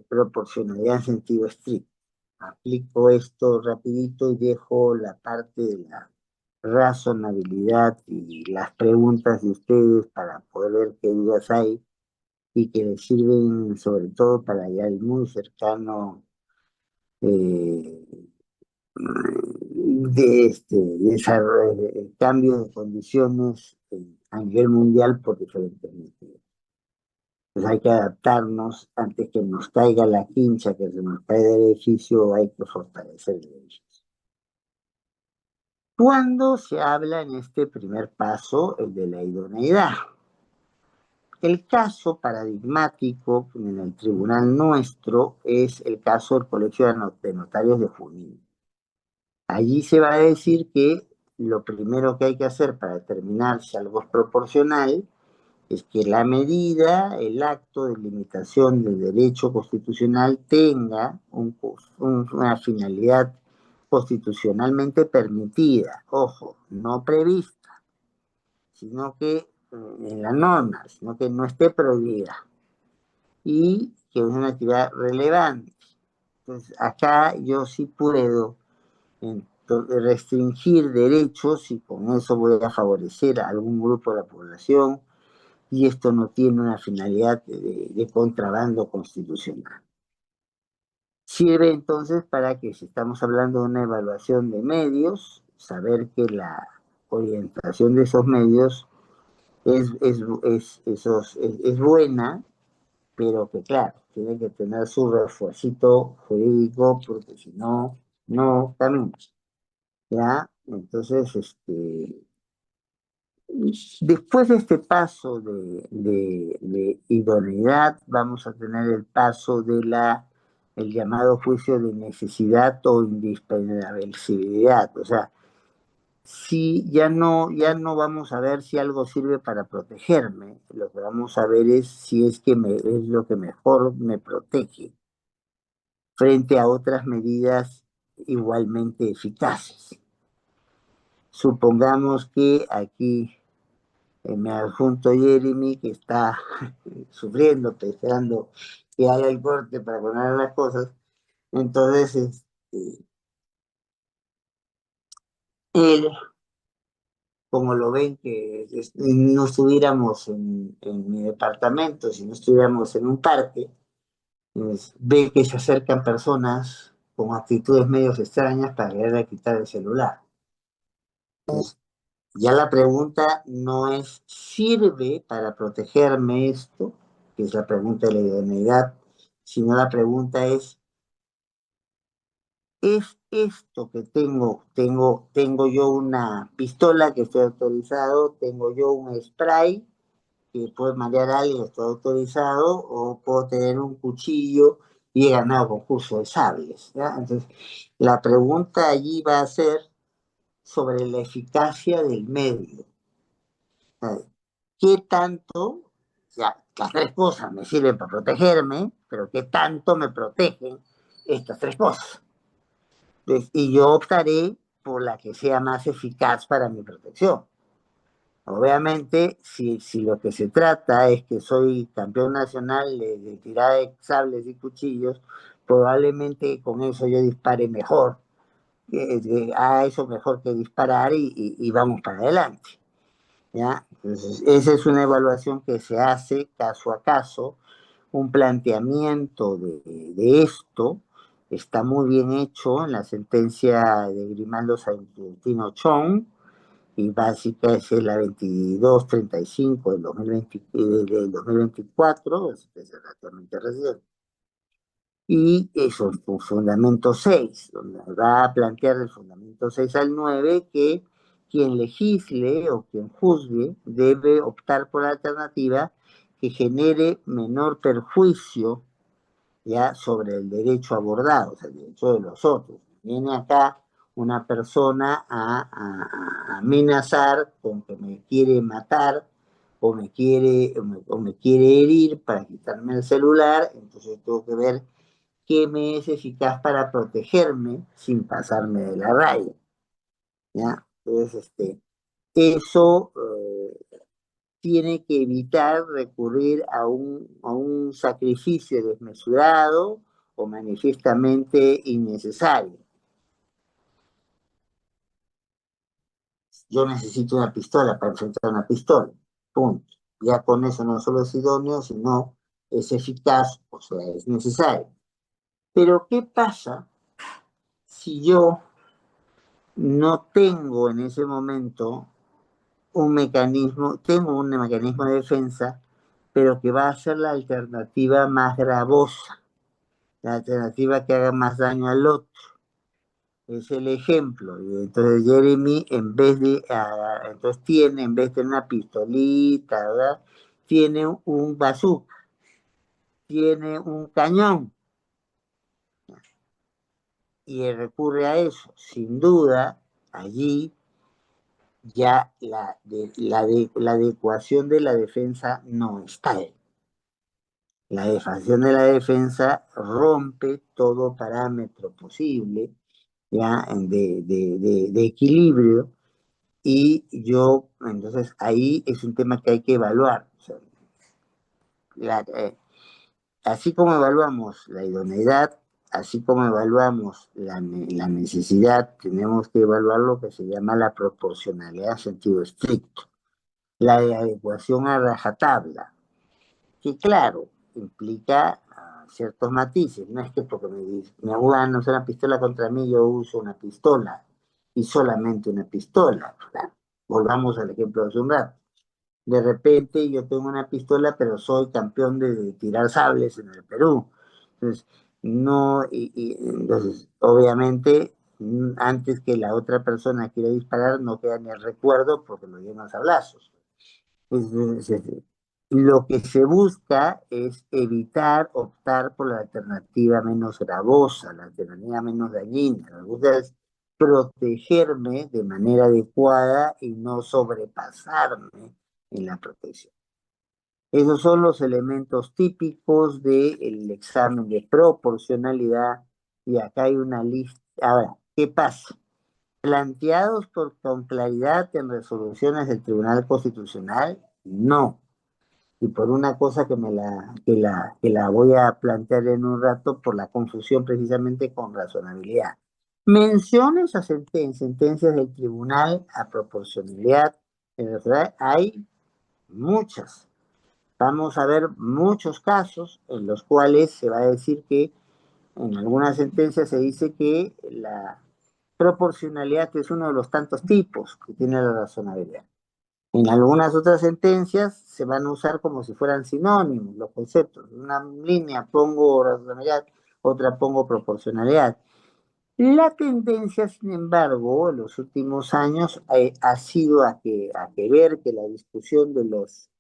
proporcionalidad en sentido estricto. Aplico esto rapidito y dejo la parte de la razonabilidad y las preguntas de ustedes para poder ver qué dudas hay y que les sirven sobre todo para ya el muy cercano eh, cambio de condiciones a nivel mundial por diferentes motivos. Pues hay que adaptarnos antes que nos caiga la quincha, que se nos caiga el edificio, hay que fortalecer el edificio. Cuando se habla en este primer paso, el de la idoneidad, el caso paradigmático en el tribunal nuestro es el caso del Colegio de Notarios de Junín. Allí se va a decir que lo primero que hay que hacer para determinar si algo es proporcional es que la medida, el acto de limitación del derecho constitucional tenga una finalidad constitucionalmente permitida, ojo, no prevista, sino que en la norma, sino que no esté prohibida y que es una actividad relevante. Entonces, acá yo sí puedo restringir derechos y con eso voy a favorecer a algún grupo de la población y esto no tiene una finalidad de contrabando constitucional. Sirve entonces para que si estamos hablando de una evaluación de medios, saber que la orientación de esos medios es buena, pero que claro, tiene que tener su refuercito jurídico porque si no, no camina. ¿Ya? Entonces, después de este paso de idoneidad, vamos a tener el paso el llamado juicio de necesidad o indispensabilidad. O sea, si ya no vamos a ver si algo sirve para protegerme, lo que vamos a ver es si es que es lo que mejor me protege frente a otras medidas igualmente eficaces. Supongamos que aquí me adjunto Jeremy, que está sufriendo, esperando que haga el corte para poner las cosas. Entonces, él, como lo ven, que no estuviéramos en mi departamento, si no estuviéramos en un parque, pues, ve que se acercan personas con actitudes medios extrañas para querer quitar el celular. Entonces, ya la pregunta no es, ¿sirve para protegerme esto? Que es la pregunta de la idoneidad, sino la pregunta ¿es esto que tengo yo una pistola que estoy autorizado, tengo yo un spray que puede marear a alguien, estoy autorizado, o puedo tener un cuchillo y he ganado concurso de sables? ¿Ya? Entonces, la pregunta allí va a ser sobre la eficacia del medio. ¿Qué tanto, ya, las tres cosas me sirven para protegerme, pero qué tanto me protegen estas tres cosas? Y yo optaré por la que sea más eficaz para mi protección. Obviamente, si lo que se trata es que soy campeón nacional de tirada de sables y cuchillos, probablemente con eso yo dispare mejor, a eso mejor que disparar y vamos para adelante. ¿Ya? Entonces, esa es una evaluación que se hace caso a caso, un planteamiento de esto está muy bien hecho en la sentencia de Grimaldo Santino Chong, y básica es la 2235 del 2020, del 2024, es relativamente reciente. Y eso es un fundamento 6 donde va a plantear del fundamento 6 al 9 que quien legisle o quien juzgue debe optar por la alternativa que genere menor perjuicio ya sobre el derecho abordado, o sea, el derecho de los otros. Viene acá una persona a amenazar con que me quiere matar o me quiere herir para quitarme el celular, entonces tengo que ver qué me es eficaz para protegerme sin pasarme de la raya, ¿ya? Entonces, eso tiene que evitar recurrir a un sacrificio desmesurado o manifiestamente innecesario. Yo necesito una pistola para enfrentar una pistola, punto. Ya con eso no solo es idóneo, sino es eficaz, o sea, es necesario. Pero ¿qué pasa si yo no tengo en ese momento tengo un mecanismo de defensa, pero que va a ser la alternativa más gravosa, la alternativa que haga más daño al otro? Es el ejemplo. Y entonces Jeremy, entonces tiene, en vez de una pistolita, ¿verdad? Tiene un bazooka, tiene un cañón y recurre a eso. Sin duda, allí ya la adecuación de la defensa no está ahí. La adecuación de la defensa rompe todo parámetro posible, ya, de equilibrio. Y yo, entonces ahí es un tema que hay que evaluar. O sea, la- eh, así como evaluamos la idoneidad, así como evaluamos la necesidad, tenemos que evaluar lo que se llama la proporcionalidad en sentido estricto, la de adecuación a rajatabla, que claro, implica ciertos matices. No es que porque me van a usar una pistola contra mí, yo uso una pistola y solamente una pistola. Claro. Volvamos al ejemplo de hace un rato. De repente yo tengo una pistola, pero soy campeón de tirar sables en el Perú. Entonces, no, entonces, obviamente, antes que la otra persona quiera disparar, no queda ni el recuerdo porque lo llevan a sablazos. Lo que se busca es evitar optar por la alternativa menos gravosa, la alternativa menos dañina. Lo que busca es protegerme de manera adecuada y no sobrepasarme en la protección. Esos son los elementos típicos del examen de proporcionalidad y acá hay una lista. Ahora, ¿qué pasa? Planteados con claridad en resoluciones del Tribunal Constitucional, no. Y por una cosa que la voy a plantear en un rato por la confusión precisamente con razonabilidad. Menciones en sentencias del tribunal a proporcionalidad, en realidad hay muchas. Vamos a ver muchos casos en los cuales se va a decir que en algunas sentencias se dice que la proporcionalidad es uno de los tantos tipos que tiene la razonabilidad. En algunas otras sentencias se van a usar como si fueran sinónimos los conceptos. En una línea pongo razonabilidad, otra pongo proporcionalidad. La tendencia, sin embargo, en los últimos años ha sido a que ver que la discusión de los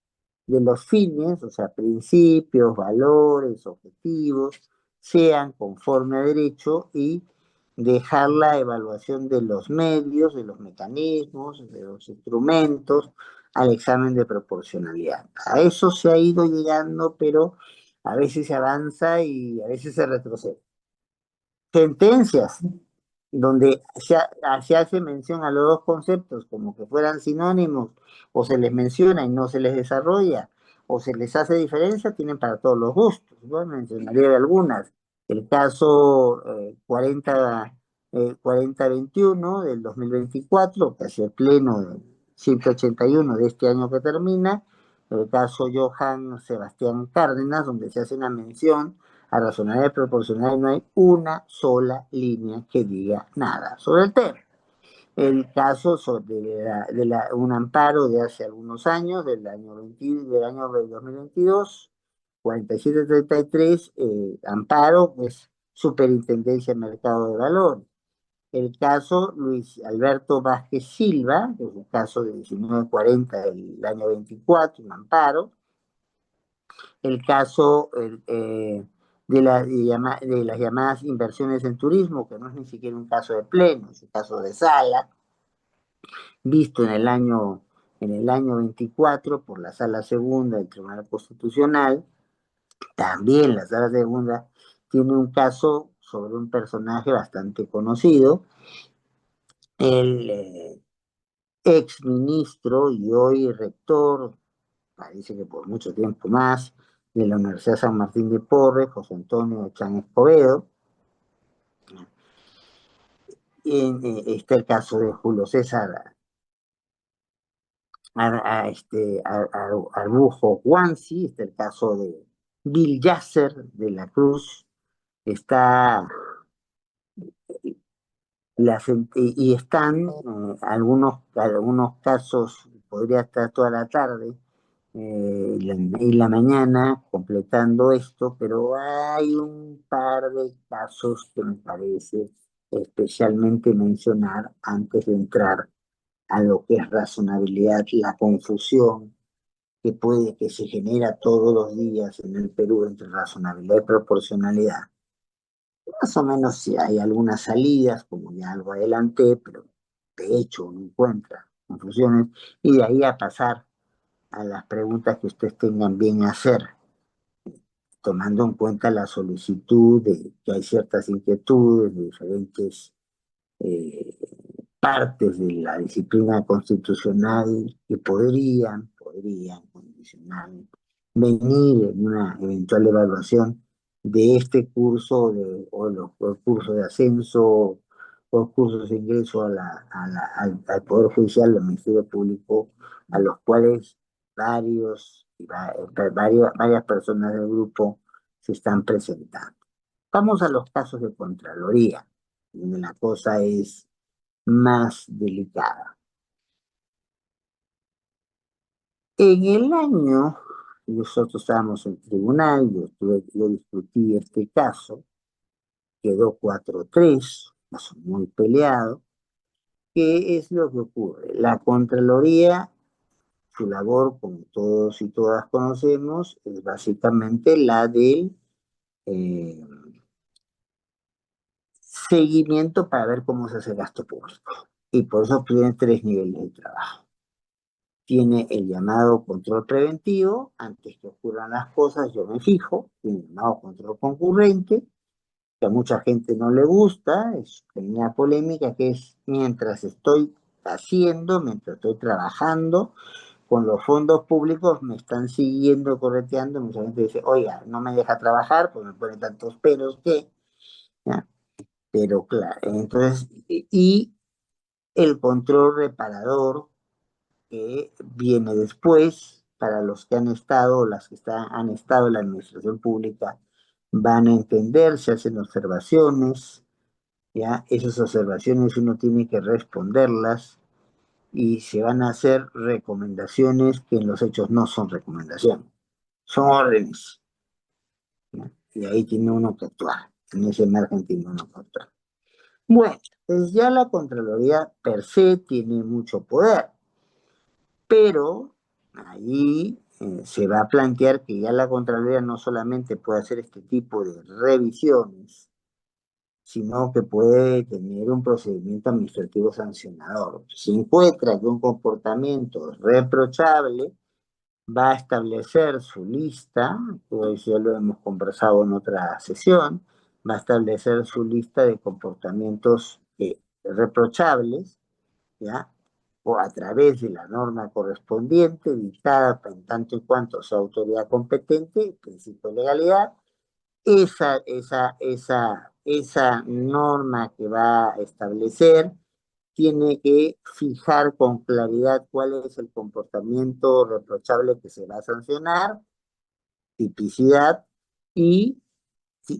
fines, o sea, principios, valores, objetivos, sean conforme a derecho y dejar la evaluación de los medios, de los mecanismos, de los instrumentos al examen de proporcionalidad. A eso se ha ido llegando, pero a veces se avanza y a veces se retrocede. Sentencias donde se hace mención a los dos conceptos como que fueran sinónimos, o se les menciona y no se les desarrolla, o se les hace diferencia, tienen para todos los gustos. Yo mencionaría de algunas. El caso 4021 del 2024, que hace el pleno del 181 de este año que termina, el caso Johann Sebastián Cárdenas, donde se hace una mención a razonabilidad proporcional, no hay una sola línea que diga nada sobre el tema. El caso un amparo de hace algunos años, del año 2022, 4733, amparo, que es Superintendencia de Mercado de Valores. El caso Luis Alberto Vázquez Silva, que es un caso de 1940 del año 24, un amparo. El caso de las llamadas inversiones en turismo, que no es ni siquiera un caso de pleno, es un caso de sala, visto en el año 24 por la Sala Segunda del Tribunal Constitucional. También la Sala Segunda tiene un caso sobre un personaje bastante conocido, el ex ministro y hoy rector, parece que por mucho tiempo más, de la Universidad San Martín de Porres, José Antonio Chán Escobedo. Está el caso de Julio César Arbujo Guanci, está el caso de Bill Yasser de la Cruz, está y están algunos casos, podría estar toda la tarde y la mañana completando esto, pero hay un par de casos que me parece especialmente mencionar antes de entrar a lo que es razonabilidad, la confusión que se genera todos los días en el Perú entre razonabilidad y proporcionalidad. Más o menos si hay algunas salidas, como ya algo adelanté, pero de hecho uno encuentra confusiones, y de ahí a pasar a las preguntas que ustedes tengan bien a hacer, tomando en cuenta la solicitud de que hay ciertas inquietudes de diferentes eh, partes de la disciplina constitucional que podrían condicionar, venir en una eventual evaluación de este curso o los cursos de ascenso o cursos de ingreso al Poder Judicial, al Ministerio Público, a los cuales varias personas del grupo se están presentando. Vamos a los casos de Contraloría, donde la cosa es más delicada. En el año, nosotros estábamos en tribunal, yo discutí este caso, quedó 4-3, caso muy peleado. ¿Qué es lo que ocurre? La Contraloría, su labor, como todos y todas conocemos, es básicamente la del eh, seguimiento para ver cómo se hace el gasto público. Y por eso tiene 3 niveles de trabajo. Tiene el llamado control preventivo, antes que ocurran las cosas yo me fijo, tiene el llamado control concurrente, que a mucha gente no le gusta, es una polémica que es mientras estoy mientras estoy trabajando con los fondos públicos, me están siguiendo, correteando, mucha gente dice, oiga, no me deja trabajar, pues me pone tantos peros que, ¿ya? Pero claro, entonces, y el control reparador, que viene después, para los que han estado, o las que han estado en la administración pública, van a entender, se hacen observaciones, ya esas observaciones uno tiene que responderlas y se van a hacer recomendaciones que en los hechos no son recomendaciones, son órdenes, ¿ya? Y ahí tiene uno que actuar, en ese margen tiene uno que actuar. Bueno, pues ya la Contraloría per se tiene mucho poder, pero allí se va a plantear que ya la Contraloría no solamente puede hacer este tipo de revisiones, sino que puede tener un procedimiento administrativo sancionador. Si encuentra que un comportamiento es reprochable, va a establecer su lista, pues ya lo hemos conversado en otra sesión, va a establecer su lista de comportamientos reprochables, ¿ya? O a través de la norma correspondiente, dictada en tanto y cuanto sea autoridad competente, principio de legalidad. Esa norma que va a establecer tiene que fijar con claridad cuál es el comportamiento reprochable que se va a sancionar, tipicidad, y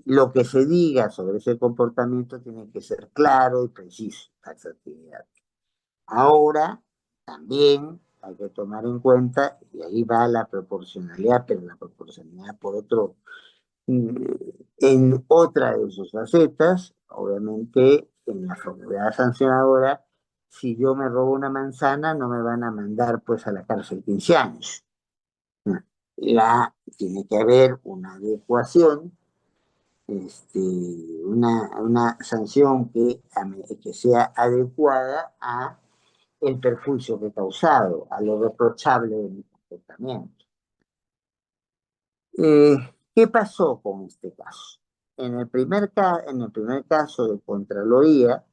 lo que se diga sobre ese comportamiento tiene que ser claro y preciso, taxatividad. Ahora, también hay que tomar en cuenta, y ahí va la proporcionalidad, pero la proporcionalidad por otro, en otra de sus facetas, obviamente en la facultad sancionadora, si yo me robo una manzana, no me van a mandar pues a la cárcel 15 años. Tiene que haber una adecuación, una sanción que sea adecuada a el perjuicio que he causado, a lo reprochable de mi comportamiento. Eh, ¿Qué pasó con este caso? En el primer caso de Contraloría,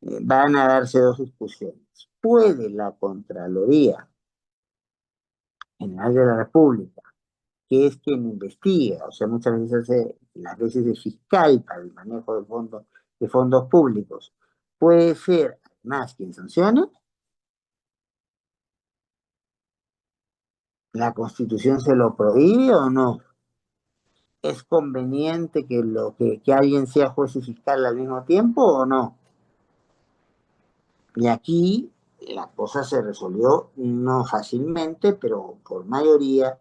van a darse dos discusiones. ¿Puede la Contraloría General de la República, que es quien investiga, o sea, muchas veces hace las veces de fiscal para el manejo de fondos públicos, puede ser además quien sancione? ¿La Constitución se lo prohíbe o no? ¿Es conveniente que alguien sea juez y fiscal al mismo tiempo o no? Y aquí la cosa se resolvió no fácilmente, pero por mayoría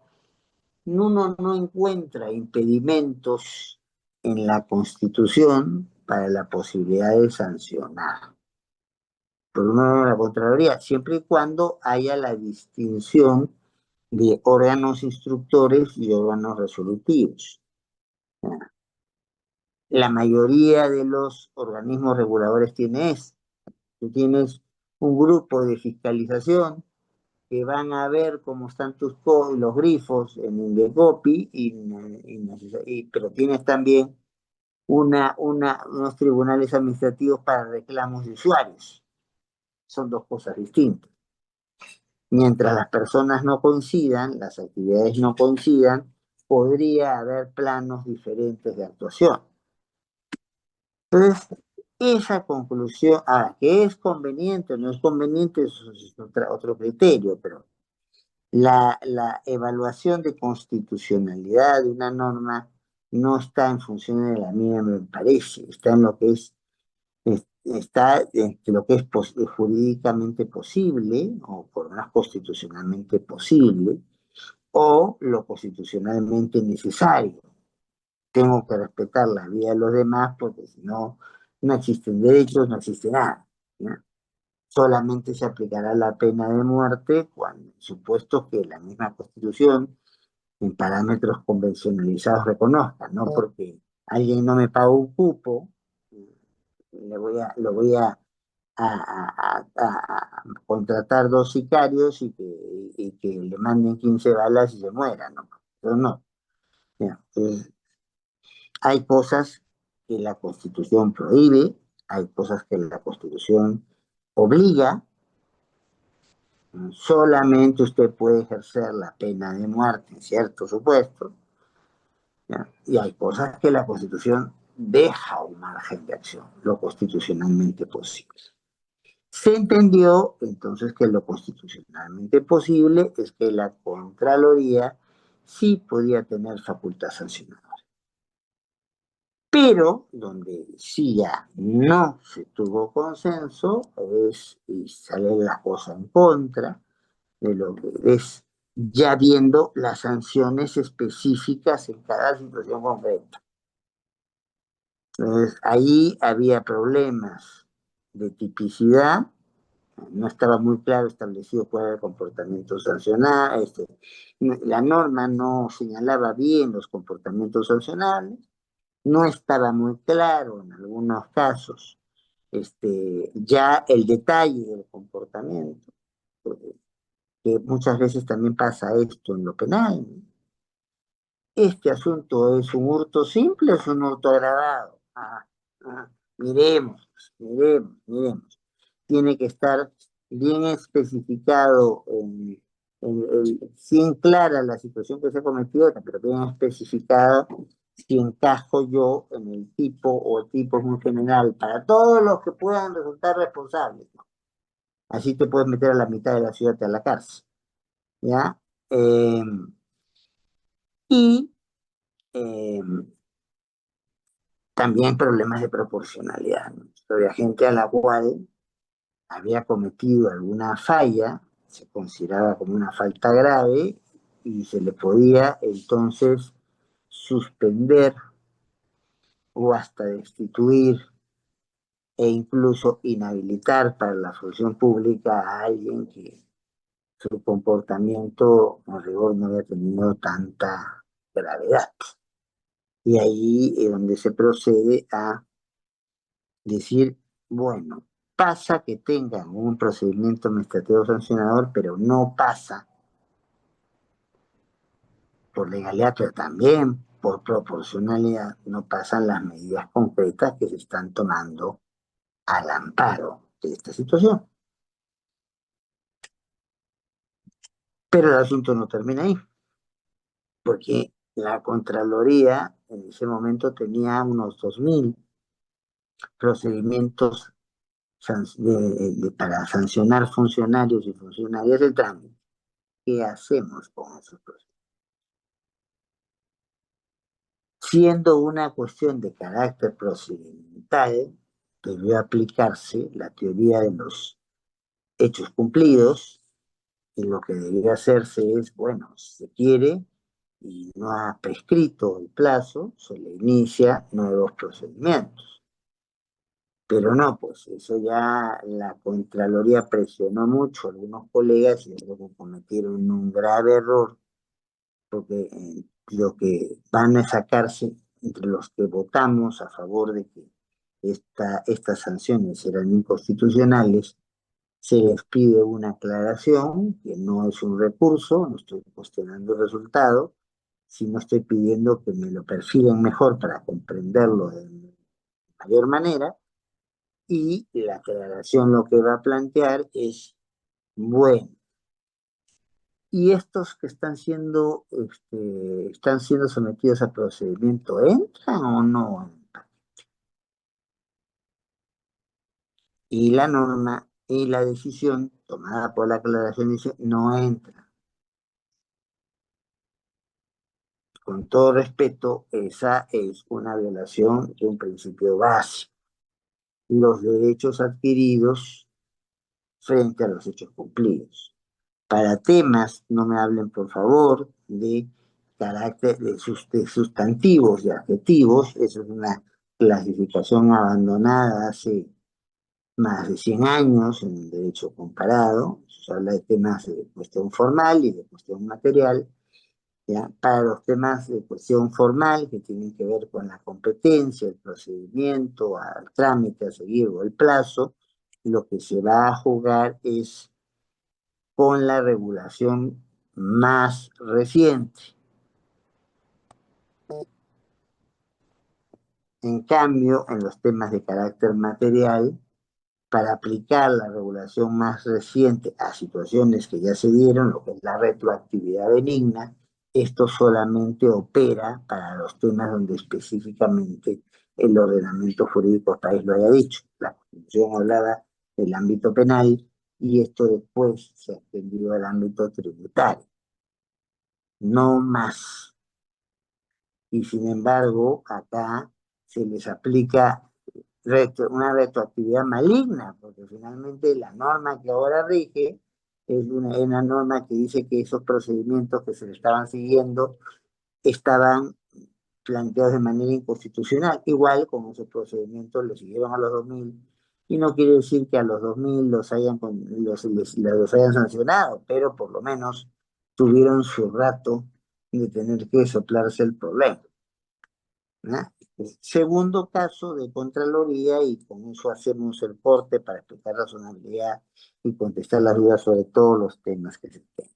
uno no encuentra impedimentos en la Constitución para la posibilidad de sancionar por uno de la Contraloría, siempre y cuando haya la distinción de órganos instructores y órganos resolutivos. La mayoría de los organismos reguladores tiene eso. Tú tienes un grupo de fiscalización que van a ver cómo están los grifos en Indecopi, pero tienes también unos tribunales administrativos para reclamos de usuarios. Son dos cosas distintas. Mientras las personas no coincidan, las actividades no coincidan, podría haber planos diferentes de actuación. Entonces, esa conclusión, ahora, que es conveniente o no es conveniente, eso es otro criterio, pero la evaluación de constitucionalidad de una norma no está en función de la mía, me parece, está en lo que está entre lo que es jurídicamente posible, o por lo menos constitucionalmente posible, o lo constitucionalmente necesario. Tengo que respetar la vida de los demás porque si no, no existen derechos, no existe nada, ¿no? Solamente se aplicará la pena de muerte cuando, supuesto que la misma Constitución, en parámetros convencionalizados, reconozca, no porque alguien no me paga un cupo, lo voy a contratar dos sicarios y que le manden 15 balas y se muera, ¿no? Pero no. Entonces, hay cosas que la Constitución prohíbe, hay cosas que la Constitución obliga. Solamente usted puede ejercer la pena de muerte en ciertos supuestos, ¿ya? Y hay cosas que la Constitución deja un margen de acción, lo constitucionalmente posible. Se entendió entonces que lo constitucionalmente posible es que la Contraloría sí podía tener facultad sancionadora. Pero donde sí ya no se tuvo consenso y sale la cosa en contra de lo que es ya viendo las sanciones específicas en cada situación concreta. Entonces, ahí había problemas de tipicidad, no estaba muy claro establecido cuál era el comportamiento sancional, la norma no señalaba bien los comportamientos sancionables, no estaba muy claro en algunos casos ya el detalle del comportamiento, que muchas veces también pasa esto en lo penal. Este asunto es un hurto simple, es un hurto agravado. Miremos, miremos. Tiene que estar bien especificado, sin clara la situación que se ha cometido, pero bien especificado si encajo yo en el tipo o el tipo es muy general para todos los que puedan resultar responsables, ¿no? Así te puedes meter a la mitad de la ciudad a la cárcel, ¿ya? Eh, y eh, también problemas de proporcionalidad, ¿no? Había gente a la cual había cometido alguna falla, se consideraba como una falta grave y se le podía entonces suspender o hasta destituir e incluso inhabilitar para la función pública a alguien que su comportamiento en rigor no había tenido tanta gravedad. Y ahí es donde se procede a decir, bueno, pasa que tengan un procedimiento administrativo sancionador, pero no pasa por legalidad, pero también por proporcionalidad, no pasan las medidas concretas que se están tomando al amparo de esta situación. Pero el asunto no termina ahí, porque la Contraloría en ese momento tenía unos 2.000 procedimientos para sancionar funcionarios y funcionarias del trámite. ¿Qué hacemos con esos procedimientos? Siendo una cuestión de carácter procedimental, debió aplicarse la teoría de los hechos cumplidos y lo que debería hacerse es, bueno, si se quiere y no ha prescrito el plazo, se le inicia nuevos procedimientos. Pero no, pues eso ya la Contraloría presionó mucho a algunos colegas y luego cometieron un grave error, porque lo que van a sacarse entre los que votamos a favor de que estas sanciones eran inconstitucionales, se les pide una aclaración, que no es un recurso, no estoy cuestionando el resultado, sino estoy pidiendo que me lo perfilen mejor para comprenderlo de mayor manera, y la aclaración lo que va a plantear es, bueno, y estos que están siendo sometidos a procedimiento, ¿entran o no entran? Y la norma y la decisión tomada por la aclaración dice, no entra. Con todo respeto, esa es una violación de un principio básico, los derechos adquiridos frente a los hechos cumplidos. Para temas, no me hablen por favor de carácter de sustantivos y adjetivos, eso es una clasificación abandonada hace más de 100 años en el derecho comparado, se habla de temas de cuestión formal y de cuestión material. ¿Ya? Para los temas de cuestión formal que tienen que ver con la competencia, el procedimiento, al trámite a seguir o el plazo, lo que se va a jugar es con la regulación más reciente. En cambio, en los temas de carácter material, para aplicar la regulación más reciente a situaciones que ya se dieron, lo que es la retroactividad benigna, esto solamente opera para los temas donde específicamente el ordenamiento jurídico del país lo haya dicho. La Constitución hablaba del ámbito penal y esto después se ha extendido al ámbito tributario. No más. Y sin embargo, acá se les aplica una retroactividad maligna, porque finalmente la norma que ahora rige es una norma que dice que esos procedimientos que se le estaban siguiendo estaban planteados de manera inconstitucional. Igual como esos procedimientos le siguieron a los 2000, y no quiere decir que a los 2000 los hayan sancionado, pero por lo menos tuvieron su rato de tener que soplarse el problema, ¿no? Segundo caso de Contraloría, y con eso hacemos el corte para explicar razonabilidad y contestar las dudas sobre todos los temas que se tienen.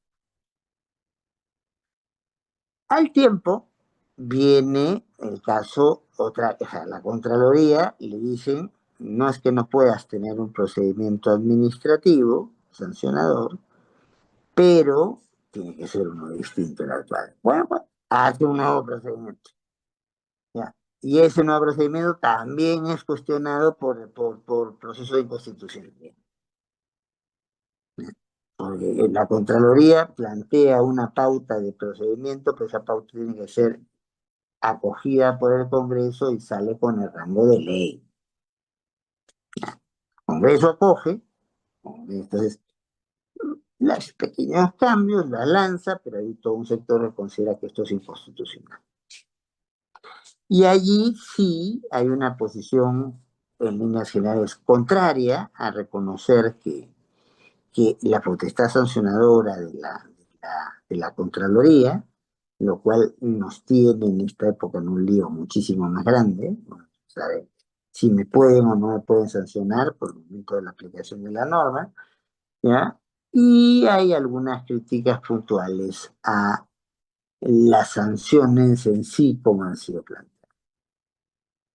Al tiempo viene el caso, o sea, la Contraloría le dicen, no es que no puedas tener un procedimiento administrativo sancionador, pero tiene que ser uno distinto al actual. Bueno, pues, hace un nuevo procedimiento. ¿Ya? Y ese nuevo procedimiento también es cuestionado por proceso de inconstitucionalidad. Porque la Contraloría plantea una pauta de procedimiento, pero esa pauta tiene que ser acogida por el Congreso y sale con el rango de ley. El Congreso acoge, entonces los pequeños cambios la lanza, pero hay todo un sector que considera que esto es inconstitucional. Y allí sí hay una posición en líneas generales contraria a reconocer que la potestad sancionadora de la Contraloría, lo cual nos tiene en esta época en un lío muchísimo más grande, ¿no? ¿Sabe? si me pueden o no me pueden sancionar por el momento de la aplicación de la norma, ¿ya? Y hay algunas críticas puntuales a las sanciones en sí como han sido planteadas.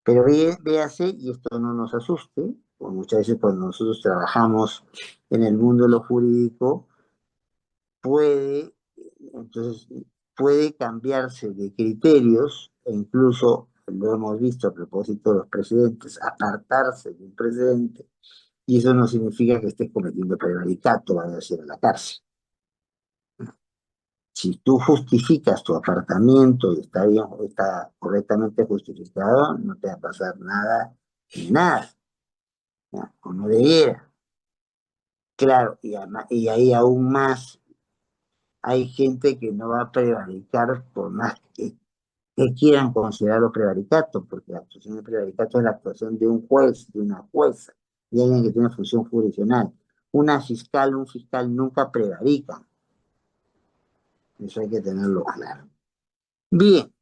Pero véase, y esto no nos asuste, porque muchas veces cuando nosotros trabajamos en el mundo de lo jurídico, puede, entonces, puede cambiarse de criterios, e incluso lo hemos visto a propósito de los presidentes, apartarse de un presidente, y eso no significa que estés cometiendo prevaricato, vayas a ir a la cárcel. Si tú justificas tu apartamiento y está bien, está correctamente justificado, no te va a pasar nada, ni nada, ¿ya? O no debiera. Claro, y ahí aún más hay gente que no va a prevaricar por más que quieran considerarlo prevaricato, porque la actuación de prevaricato es la actuación de un juez, de una jueza, de alguien que tiene función jurisdiccional. Una fiscal, un fiscal nunca prevarica. Eso hay que tenerlo claro. Bien,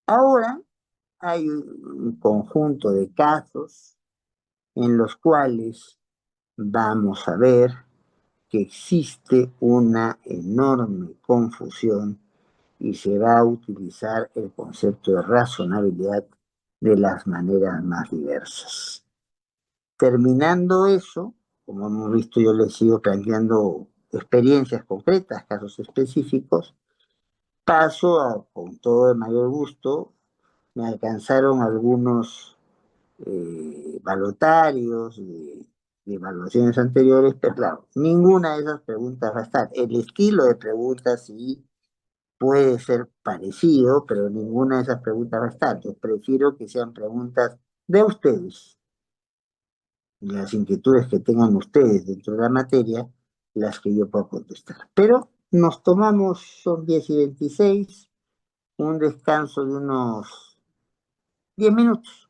ahora hay un conjunto de casos en los cuales vamos a ver que existe una enorme confusión y se va a utilizar el concepto de razonabilidad de las maneras más diversas. Terminando eso, como hemos visto, yo les sigo planteando experiencias concretas, casos específicos, paso a, con todo el mayor gusto, me alcanzaron algunos balotarios de evaluaciones anteriores, pero claro, ninguna de esas preguntas va a estar. El estilo de preguntas sí puede ser parecido, pero ninguna de esas preguntas va a estar. Yo prefiero que sean preguntas de ustedes, las inquietudes que tengan ustedes dentro de la materia, las que yo puedo contestar. Pero nos tomamos, son 10:26, un descanso de unos 10 minutos.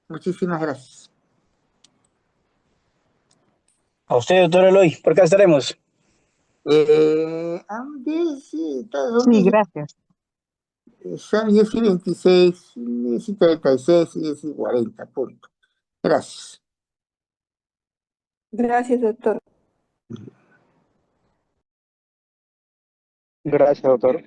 Muchísimas gracias. A usted, doctor Eloy, por acá estaremos. 10, son Sí, 10, gracias. son 10:26, 10:36, 10:40, punto. Gracias. Gracias, doctor. Gracias, doctor.